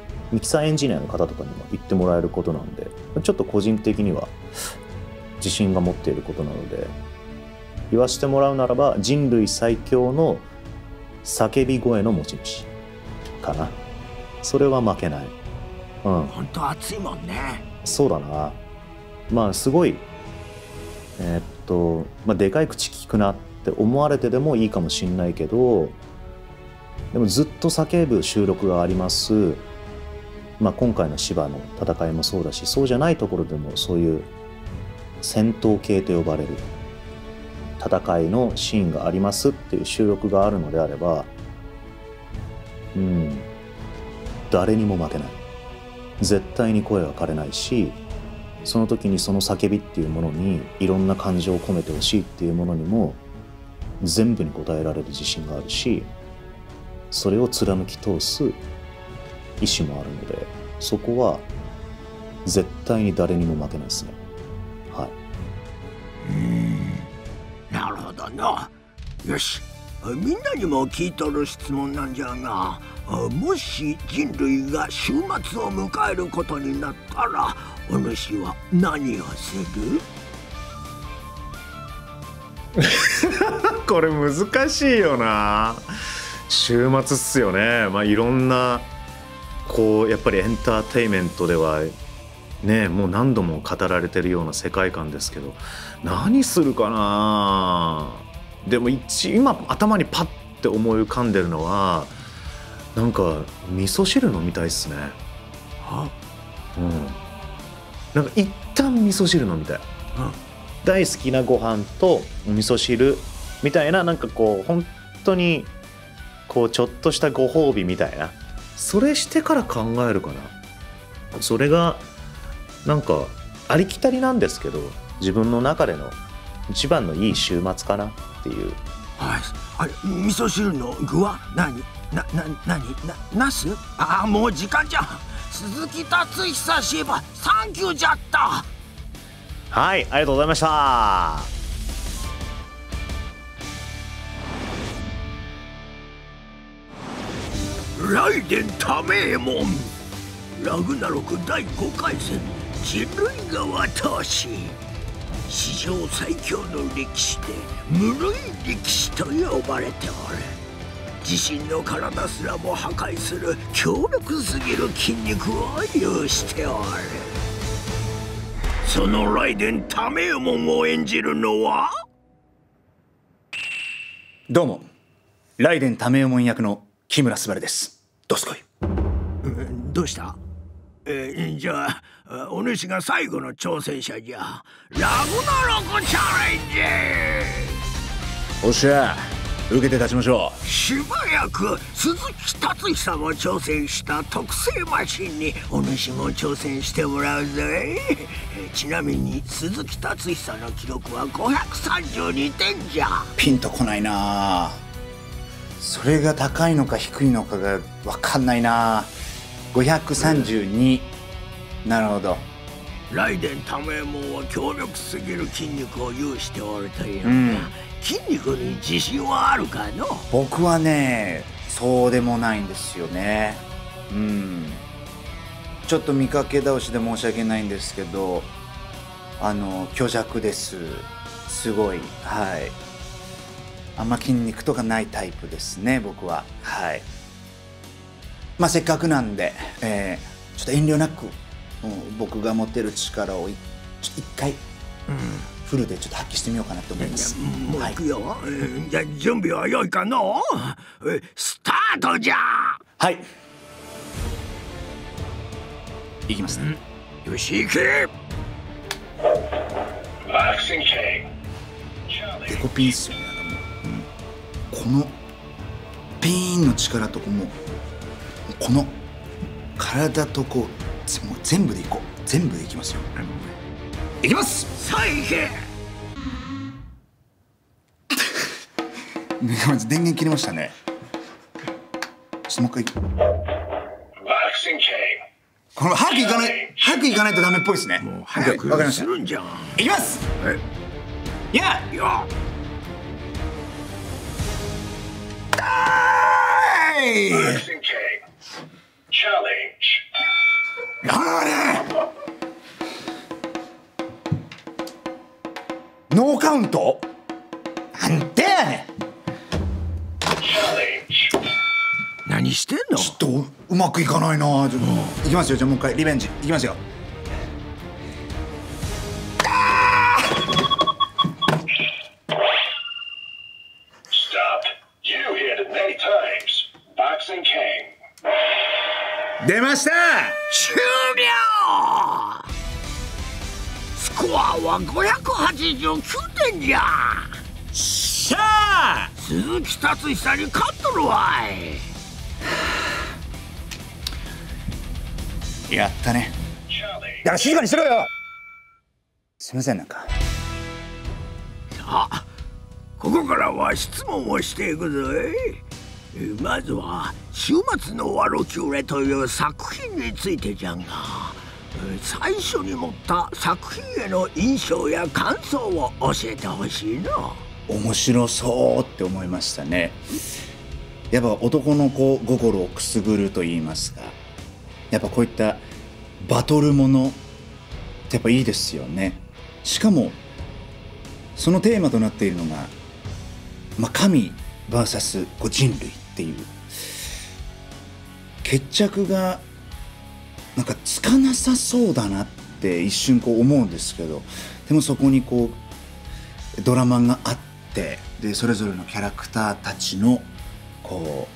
エンジニアの方とかにも言ってもらえることなんで、ちょっと個人的には自信が持っていることなので、言わしてもらうならば人類最強の叫び声の持ち主かな。それは負けない。本当熱いもんね。そうだな。すごいでかい口利くなって思われてでもいいかもしんないけど、でもずっと叫ぶ収録があります。今回の芝の戦いもそうだし、そうじゃないところでもそういう戦闘系と呼ばれる戦いのシーンがありますっていう収録があるのであれば、誰にも負けない。絶対に声は枯れないし、その時にその叫びっていうものにいろんな感情を込めてほしいっていうものにも全部に応えられる自信があるし、それを貫き通す意志もあるので、そこは絶対に誰にも負けないですね。なるほどな。よし、みんなにも聞いとる質問なんじゃが、もし人類が終末を迎えることになったら、お主は何をする？これ難しいよな。終末っすよね。いろんなやっぱりエンターテインメントではね、もう何度も語られてるような世界観ですけど、何するかな。でも今頭にパッて思い浮かんでるのは、味噌汁飲みたいっすね。一旦味噌汁飲みたい。大好きなご飯とお味噌汁みたいな、本当にちょっとしたご褒美みたいな、それしてから考えるかな。それがなんかありきたりなんですけど、自分の中での一番のいい週末かなっていう。はい、あれ味噌汁の具は何？ナス？ああ、もう時間じゃ。鈴木達久シェフ、サンキューじゃった。はい、ありがとうございました。ライデンタメエモン、ラグナロク第5回戦、人類側投資。史上最強の力士で無類力士と呼ばれておる。自身の体すらも破壊する強力すぎる筋肉を有しておる。そのライデンタメエモンを演じるのは、どうもライデンタメエモン役の木村昴です。どすこい。どうした？じゃあお主が最後の挑戦者じゃ。ラグナロクチャレンジ。おっしゃ、受けて立ちましょう。素早く鈴木達久も挑戦した特製マシンにお主も挑戦してもらうぜ。ちなみに鈴木達久の記録は532点じゃ。ピンとこないな。それが高いのか低いのかが分かんないな。532、なるほど。ライデンタメエモンは強力すぎる筋肉を有しておるというのだ。筋肉に自信はあるかの？僕はね、そうでもないんですよね。ちょっと見かけ倒しで申し訳ないんですけど、虚弱です。すごい、はい。あんま筋肉とかないタイプですね、僕は。はい。まあせっかくなんで、ちょっと遠慮なく、僕が持ってる力をちょっと一回、フルでちょっと発揮してみようかなと思います。もう行くよ。じゃあ準備は良いかの？スタートじゃ。はい。いきますね。よし行け。デコピンっすよね。このピーンの力とこの体ともう全部でいこう。全部でいきますよ。いきます。さあ行け。電源切れましたね。ちょっともう一回。この早く行かないとダメっぽいですね。もう早くするんじゃん。いきます。やっやノーカウント？なんでやねん。何してんの？ちょっとうまくいかないな。いきますよ。じゃあもう一回リベンジいきますよ。出ました。終了。スコアは589点じゃ。しゃー。鈴木達久に勝っとるわい。やったね。だから静かにしろよ。すいません、なんか。さあ、ここからは質問をしていくぜ。まずは週末のワロキューレという作品についてじゃが、最初に持った作品への印象や感想を教えてほしいな。面白そうって思いましたね。やっぱ男の子心をくすぐると言いますか、やっぱこういったバトルものってやっぱいいですよね。しかもそのテーマとなっているのが、神 VS 人類っていう決着がなんかつかなさそうだなって一瞬こう思うんですけど、でもそこにこうドラマがあって、でそれぞれのキャラクターたちのこ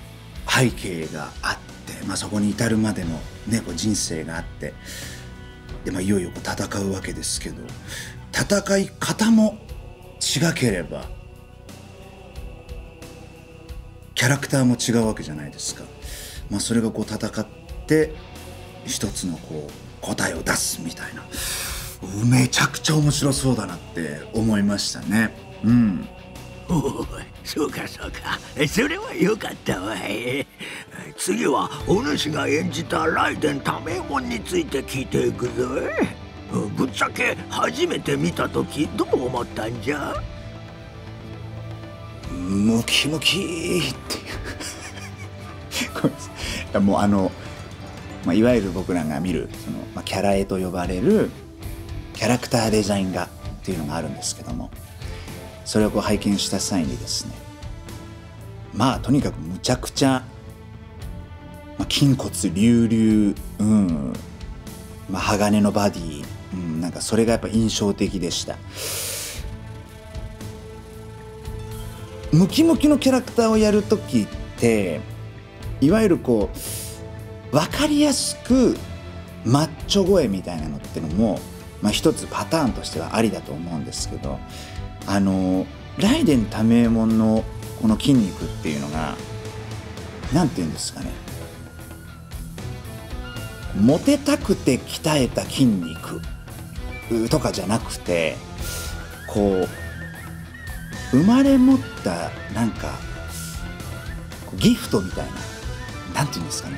う背景があって、そこに至るまでのねこう人生があって、でいよいよこう戦うわけですけど、戦い方も違ければキャラクターも違うわけじゃないですか。それがこう戦って一つのこう答えを出すみたいな、めちゃくちゃ面白そうだなって思いましたね。うん。おお、そうかそうか、それはよかったわい。次はお主が演じた雷電多名門について聞いていくぞ。ぶっちゃけ初めて見た時どう思ったんじゃ？ムキムキっていうごめんなさい。もういわゆる僕らが見るキャラ絵と呼ばれるキャラクターデザイン画っていうのがあるんですけども、それを拝見した際にですね、とにかくむちゃくちゃ、筋骨隆々、鋼のバディ、なんかそれがやっぱ印象的でした。ムキムキのキャラクターをやるときっていわゆる分かりやすくマッチョ声みたいなのってのも、一つパターンとしてはありだと思うんですけど、雷電多名門のこの筋肉っていうのがなんていうんですかね、モテたくて鍛えた筋肉とかじゃなくて、生まれ持ったなんかギフトみたいな、なんていうんですかね、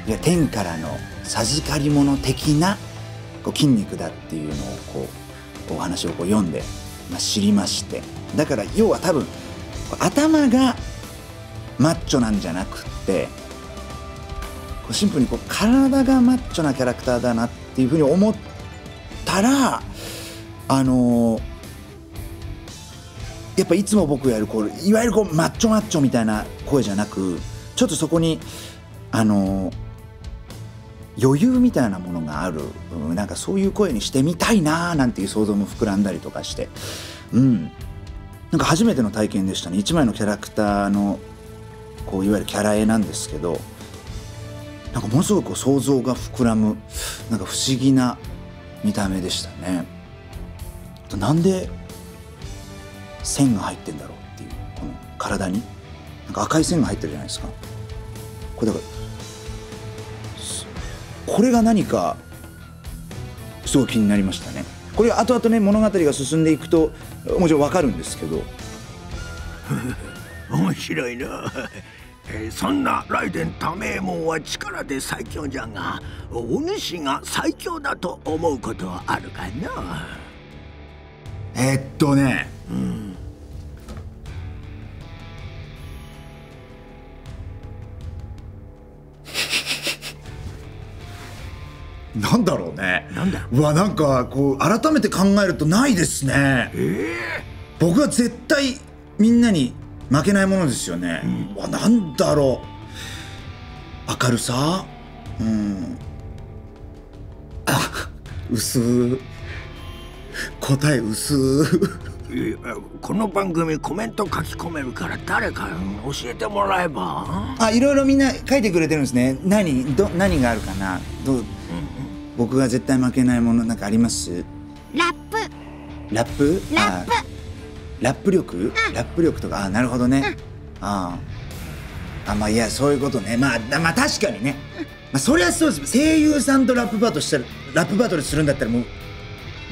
いや天からの授かり物的な筋肉だっていうのをお話を読んで、知りまして、だから要は多分頭がマッチョなんじゃなくってシンプルに体がマッチョなキャラクターだなっていうふうに思ったら、やっぱいつも僕やるいわゆるマッチョマッチョみたいな声じゃなく、ちょっとそこに余裕みたいなものがある、なんかそういう声にしてみたいななんていう想像も膨らんだりとかして、なんか初めての体験でしたね。一枚のキャラクターのいわゆるキャラ絵なんですけど、なんかものすごく想像が膨らむ、なんか不思議な見た目でしたね。なんで線が入ってんだろうっていう、この体になんか赤い線が入ってるじゃないですか。これだからこれが何かすごい気になりましたね。これ後々ね物語が進んでいくともちろん分かるんですけど面白いな。そんな雷電多名門は力で最強じゃが、お主が最強だと思うことはあるかな？なんだろうね。なんだ？なんか改めて考えるとないですね。僕は絶対みんなに負けないものですよね。なんだろう。明るさ、薄答え薄この番組コメント書き込めるから誰か教えてもらえば。いろいろみんな書いてくれてるんですね。何があるかな。僕が絶対負けないものなんかあります？ラップラップ力、ラップ力とか。なるほどね。いやそういうことね。確かにね。そりゃそうです。声優さんとラップバトルするんだったらも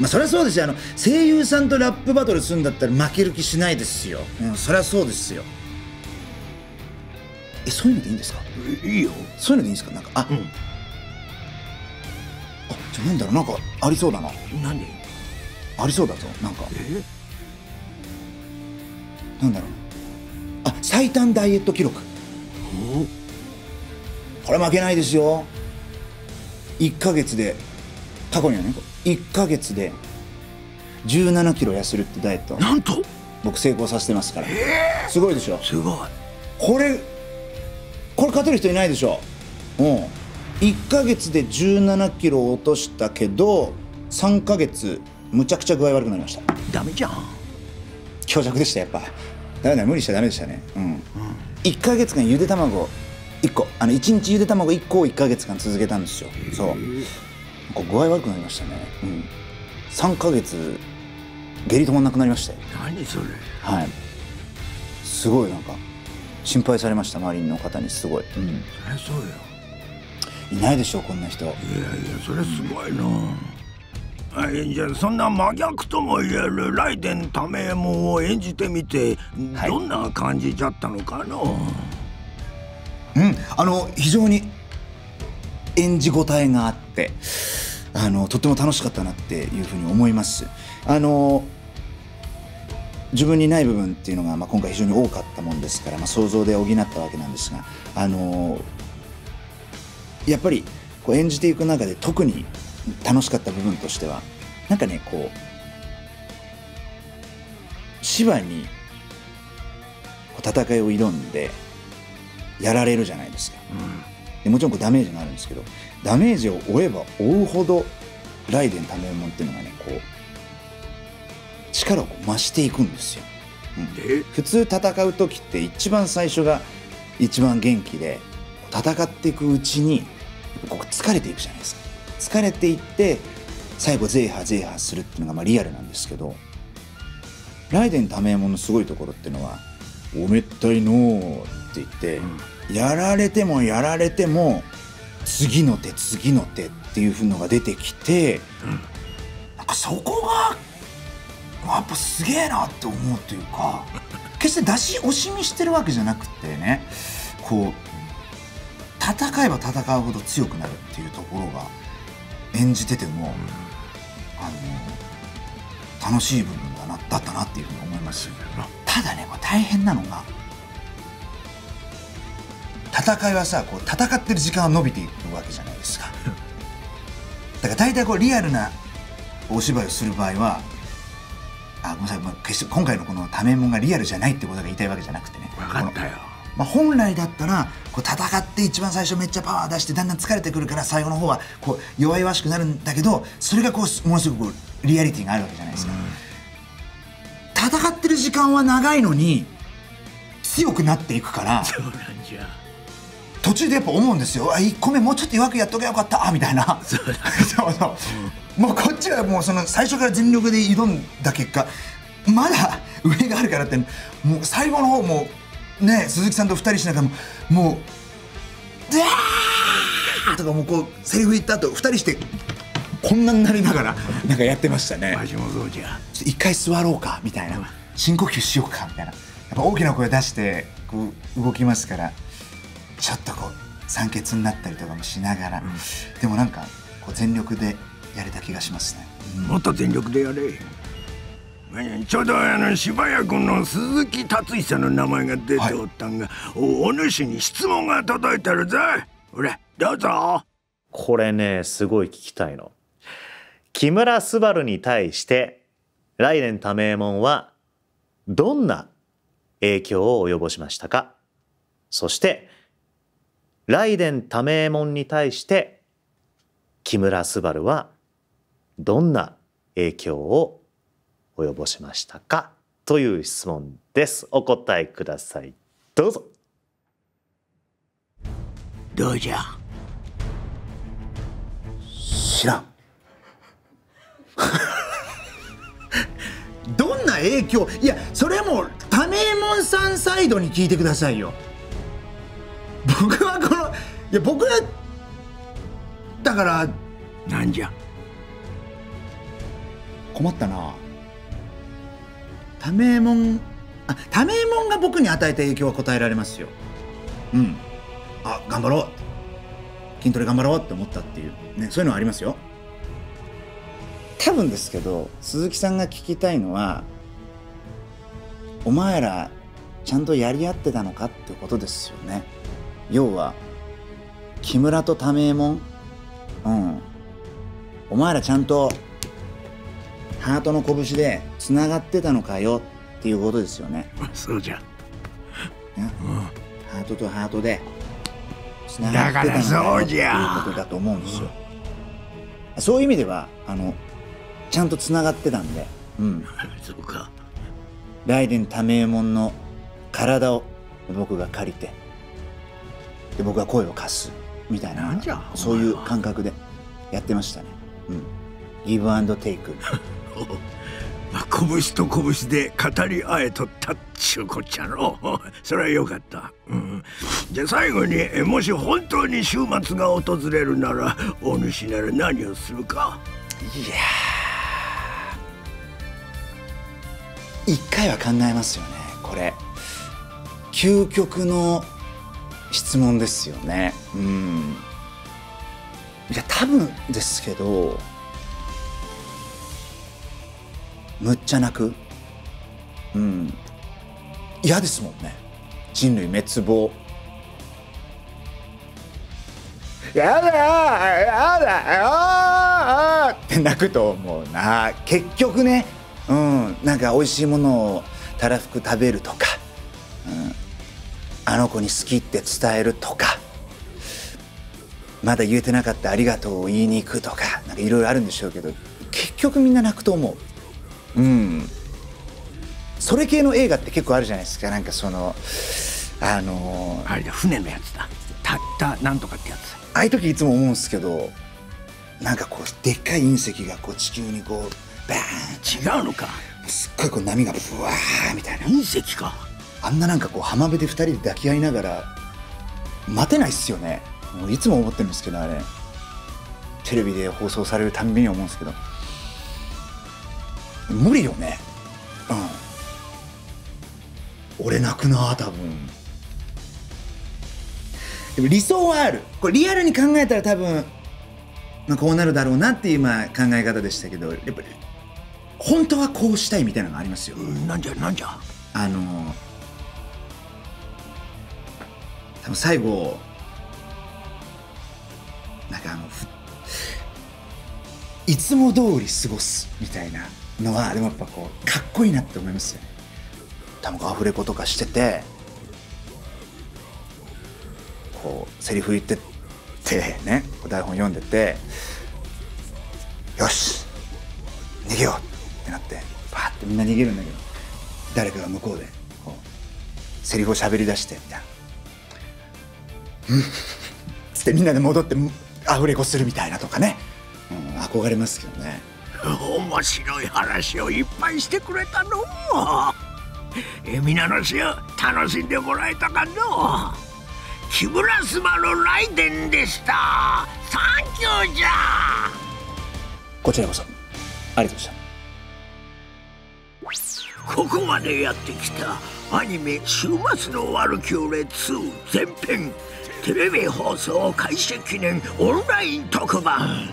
うそりゃそうですよ。声優さんとラップバトルするんだったら負ける気しないですよ。そりゃそうですよ。そういうのでいいんですか？いいよ。そういうのでいいんですか？なんかじゃあなんだろう、なんかありそうだな。何？ありそうだぞ。なんかなんだろう。最短ダイエット記録。これ負けないですよ。1ヶ月で、過去にはね1ヶ月で17キロ痩せるってダイエット、なんと僕成功させてますから。すごいでしょ。すごい。これ勝てる人いないでしょ。1ヶ月で17キロ落としたけど3ヶ月むちゃくちゃ具合悪くなりました。ダメじゃん。強弱でした。やっぱダメだ、無理しちゃダメでしたね。1ヶ月間ゆで卵1個、1日ゆで卵1個を1ヶ月間続けたんですよ。そう具合悪くなりましたね。3ヶ月下痢止まんなくなりましたよ。何それ。すごいなんか心配されました、周りの方に。すごい。そりゃそうよ。いないでしょう、こんな人。いやいや、それすごいな。じゃあそんな真逆とも言える雷電多名門を演じてみて、はい、どんな感じじゃったのかな。非常に演じ応えがあって、とっても楽しかったなっていうふうに思います。自分にない部分っていうのが、今回非常に多かったもんですから、想像で補ったわけなんですが、やっぱりこう演じていく中で特に楽しかった部分としては、なんかね、こう芝に戦いを挑んでやられるじゃないですか、でもちろんこうダメージがあるんですけど、ダメージを負えば負うほど雷電多名門っていうのがね、こう力を増していくんですよ、普通戦う時って一番最初が一番元気で、戦っていくうちにここ疲れていくじゃないですか。疲れていって最後ゼーハーするっていうのがリアルなんですけど、雷電多名門のすごいところっていうのは、おめったいのーって言って、やられてもやられても次の手っていうのが出てきて、なんかそこがやっぱすげえなって思うというか、決して惜しみしてるわけじゃなくてね、こう戦えば戦うほど強くなるっていうところが演じてても、楽しい部分だったなっていうふうに思います。ただね、大変なのが、戦いはさ、こう戦ってる時間は伸びていくわけじゃないですか。だから大体こうリアルなお芝居をする場合は、ごめんなさい、決して今回のこの多名門がリアルじゃないってことが言いたいわけじゃなくてね、分かったよ。本来だったらこう戦って一番最初めっちゃパワー出してだんだん疲れてくるから、最後の方はこう弱々しくなるんだけど、それがこうものすごくリアリティがあるわけじゃないですか、戦ってる時間は長いのに強くなっていくから、そうなんじゃ。途中でやっぱ思うんですよ、1個目もうちょっと弱くやっとけばよかったみたいな。そう、もうこっちはもうその最初から全力で挑んだ結果、まだ上があるからって、もう最後の方もね、鈴木さんと2人しながらもう「でー!」とかもうこうセリフ言った後2人してこんなになりながらなんかやってましたね。わしもそうじゃ。一回座ろうかみたいな、深呼吸しようかみたいな、やっぱ大きな声出してこう動きますから、ちょっとこう酸欠になったりとかもしながら、でもなんかこう全力でやれた気がしますね。もっと全力でやれ。ちょうど柴谷君の鈴木達久の名前が出ておったんが、お主に質問が届いてるぞ。ほれどうぞ。これね、すごい聞きたいの。木村昴に対して雷電多名門はどんな影響を及ぼしましたか。そして雷電多名門に対して木村昴はどんな影響を及ぼしましたかという質問です。お答えください。どうぞ。どうじゃ。知らん。どんな影響、いやそれも多名門さんサイドに聞いてくださいよ。僕は僕はだからなんじゃ。困ったな。多名門が僕に与えた影響は答えられますよ。頑張ろう、筋トレ頑張ろうって思ったっていうね、そういうのはありますよ。多分ですけど、鈴木さんが聞きたいのは、お前らちゃんとやり合ってたのかってことですよね。要は木村と多名門、お前らちゃんとハートの拳でつながってたのかよっていうことですよね。そうじゃ、ハートとハートでつながってたのかよっていうことだと思うんですよ。そういう意味ではちゃんとつながってたんで、そうか。雷電多名門の体を僕が借りて、で僕が声を貸すみたいな、そういう感覚でやってましたね。ギブアンドテイク。拳と拳で語り合えとったっちゅうこっちゃの。それはよかった。じゃあ最後にもし本当に週末が訪れるならお主なら何をするか。いや一回は考えますよね。これ究極の質問ですよね。いや多分ですけど、むっちゃ泣く。嫌ですもんね。人類滅亡。やだやだって泣くと思うな。結局ね、なんか美味しいものをたらふく食べるとか、あの子に好きって伝えるとか、まだ言えてなかったありがとうを言いに行くとか、なんかいろいろあるんでしょうけど、結局みんな泣くと思う。それ系の映画って結構あるじゃないですか。なんかそのあれだ、船のやつだ。たったなんとかってやつ。ああいう時いつも思うんですけど、なんかこうでっかい隕石がこう地球にこうバーン。違うのか。すっごいこう波がブワーみたいな。隕石か。あんななんかこう浜辺で2人で抱き合いながら待てないっすよね。もういつも思ってるんですけど、あれテレビで放送されるたんびに思うんですけど、無理よね。俺泣くな多分。でも理想はある。これリアルに考えたら多分、こうなるだろうなっていう考え方でしたけど、やっぱり本当はこうしたいみたいなのがありますよ。なんじゃなんじゃ。多分最後なんかいつも通り過ごすみたいなのはでもやっぱこうかっこいいなって思いますよね。多分アフレコとかしててこうセリフ言ってってね、台本読んでて、よし逃げようってなってパーってみんな逃げるんだけど、誰かが向こうでこうセリフを喋り出してみたいなつってみんなで戻ってアフレコするみたいなとかね、憧れますけどね。面白い話をいっぱいしてくれたの。皆の衆楽しんでもらえたかの。木村昴の来電でした。サンキューじゃ。こちらこそありがとうございました。ここまでやってきたアニメ「週末のワルキューレ2」前編テレビ放送開始記念オンライン特番。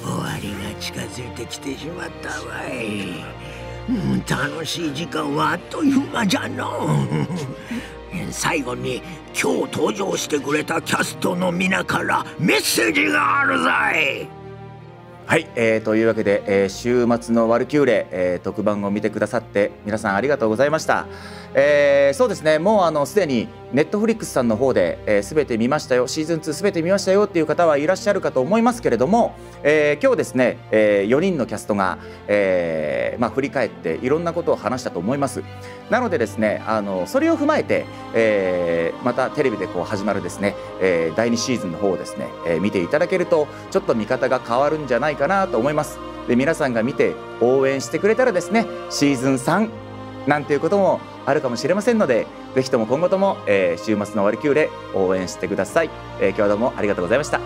終わりが近づいてきてしまったわい。楽しい時間はあっという間じゃの。最後に今日登場してくれたキャストの皆からメッセージがあるざい。はい、というわけで、週末のワルキューレ、特番を見てくださって皆さんありがとうございました。そうですね、もうすでにネットフリックスさんの方で、全て見ましたよ、シーズン2全て見ましたよっていう方はいらっしゃるかと思いますけれども、今日ですね、4人のキャストが、振り返っていろんなことを話したと思います。なのでですね、それを踏まえて、またテレビでこう始まるですね、第2シーズンの方をですね、見ていただけるとちょっと見方が変わるんじゃないかなと思います。で、皆さんが見て応援してくれたらですね、シーズン3なんていうこともあるかもしれませんので、ぜひとも今後とも、週末のワルキューレ応援してください。今日はどうもありがとうございました。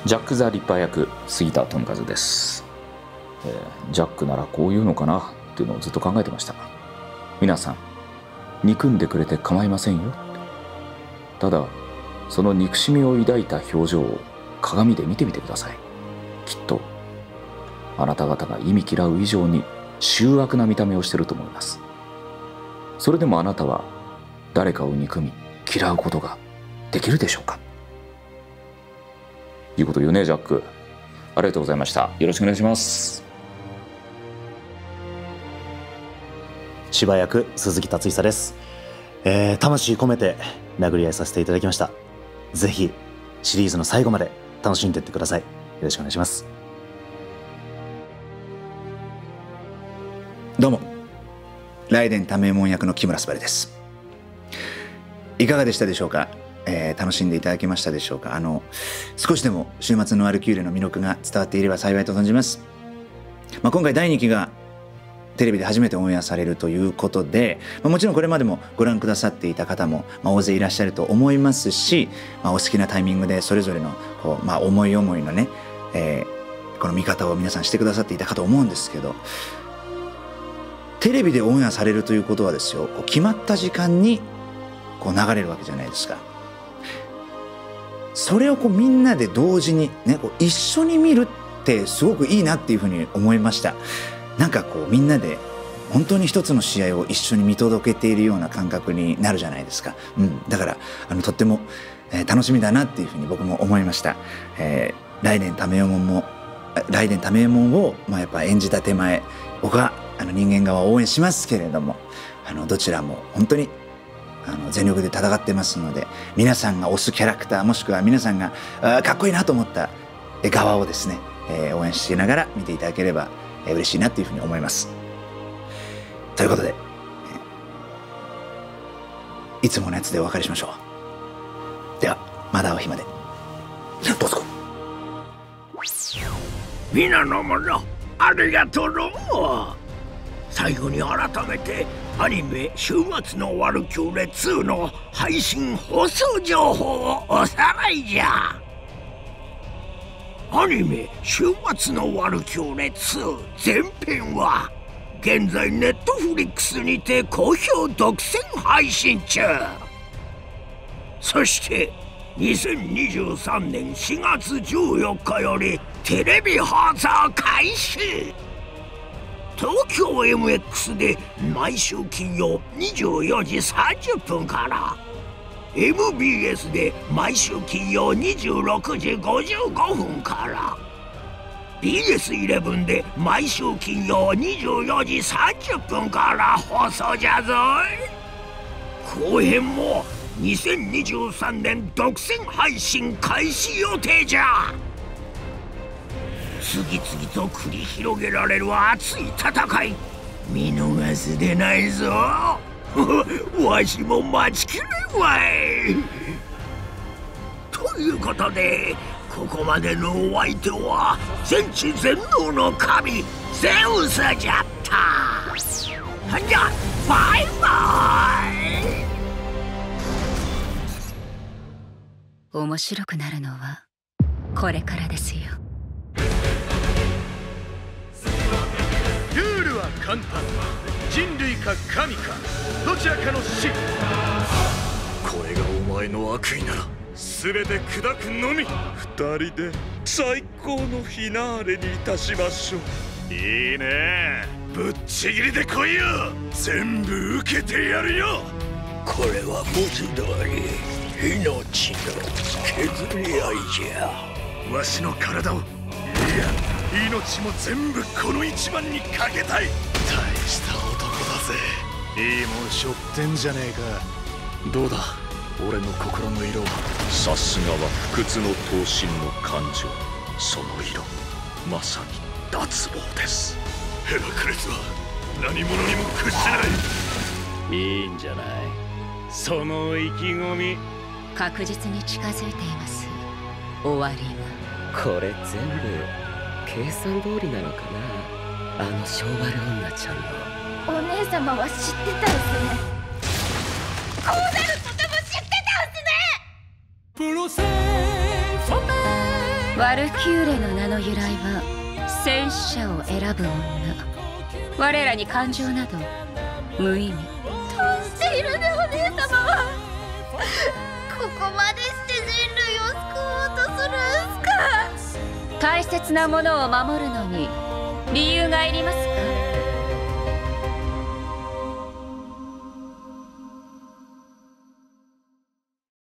ジャック・ザ・リッパー役杉田智和です。ジャックならこういうのかなっていうのをずっと考えてました。皆さん憎んでくれて構いませんよ。ただその憎しみを抱いた表情を鏡で見てみてください。きっとあなた方が忌み嫌う以上に醜悪な見た目をしていると思います。それでもあなたは誰かを憎み嫌うことができるでしょうか。いうこと言うね、ジャック。ありがとうございました。よろしくお願いします。芝役鈴木達久です。魂込めて殴り合いさせていただきました。ぜひシリーズの最後まで楽しんでいってください。よろしくお願いします。どうも雷電多名門役の木村昴です。いかがでしたでしょうか。楽しんでいただけましたでしょうか。少しでも週末のワルキューレの魅力が伝わっていれば幸いと存じます。今回第2期がテレビで初めてオンエアされるということで、もちろんこれまでもご覧くださっていた方も大勢いらっしゃると思いますし、お好きなタイミングでそれぞれの思い思いのね、この見方を皆さんしてくださっていたかと思うんですけど、テレビでオンエアされるということはですよ、決まった時間に流れるわけじゃないですか。それをみんなで同時にね、一緒に見るってすごくいいなっていうふうに思いました。なんかみんなで本当に一つの試合を一緒に見届けているような感覚になるじゃないですか。だからとっても、楽しみだなっていうふうに僕も思いました。雷電タメヨモンをやっぱ演じた手前、僕は人間側を応援しますけれども、どちらも本当に全力で戦ってますので、皆さんが推すキャラクター、もしくは皆さんがかっこいいなと思った側をですね、応援しながら見ていただければ嬉しいなというふうに思います。ということで、いつものやつでお別れしましょう。ではまた会う日まで、どうぞ。皆の者ありがとうの。最後に改めてアニメ週末のワルキューレ2の配信放送情報をおさらいじゃ。アニメ週末のワルキューレ2前編は現在ネットフリックスにて好評独占配信中。そして2023年4月14日よりテレビ放送開始。東京 MX で毎週金曜24時30分から、 MBS で毎週金曜26時55分から、 BS11 で毎週金曜24時30分から放送じゃぞい。後編も2023年独占配信開始予定じゃ。次々と繰り広げられる熱い戦い、見逃すでないぞ。わしも待ちきれんわい。ということで、ここまでのお相手は全知全能の神ゼウスじゃった。じゃあバイバイ。面白くなるのはこれからですよ。ルールは簡単。人類か神かどちらかの死。これがお前の悪意なら全て砕くのみ。二人で最高のフィナーレにいたしましょう。いいね、ぶっちぎりで来いよ。全部受けてやるよ。これは文字通り命の削り合いじゃ。わしの体を、いや命も全部この一番にかけたい。大した男だぜ。いいもん背負ってんじゃねえか。どうだ俺の心の色は。さすがは不屈の闘心の感情。その色まさに脱帽です。ヘラクレスは何者にも屈しない。いいんじゃないその意気込み。確実に近づいています、終わりは。これ全部計算通りなのかな。あの性悪女ちゃんの。お姉様は知ってたんすね。こうなることも知ってたんすね。ワルキューレの名の由来は戦死者を選ぶ女。我らに感情など無意味。どうしているね、お姉様は。ここまでして人類を救おうとするんすか。大切なものを守るのに理由がいりますか。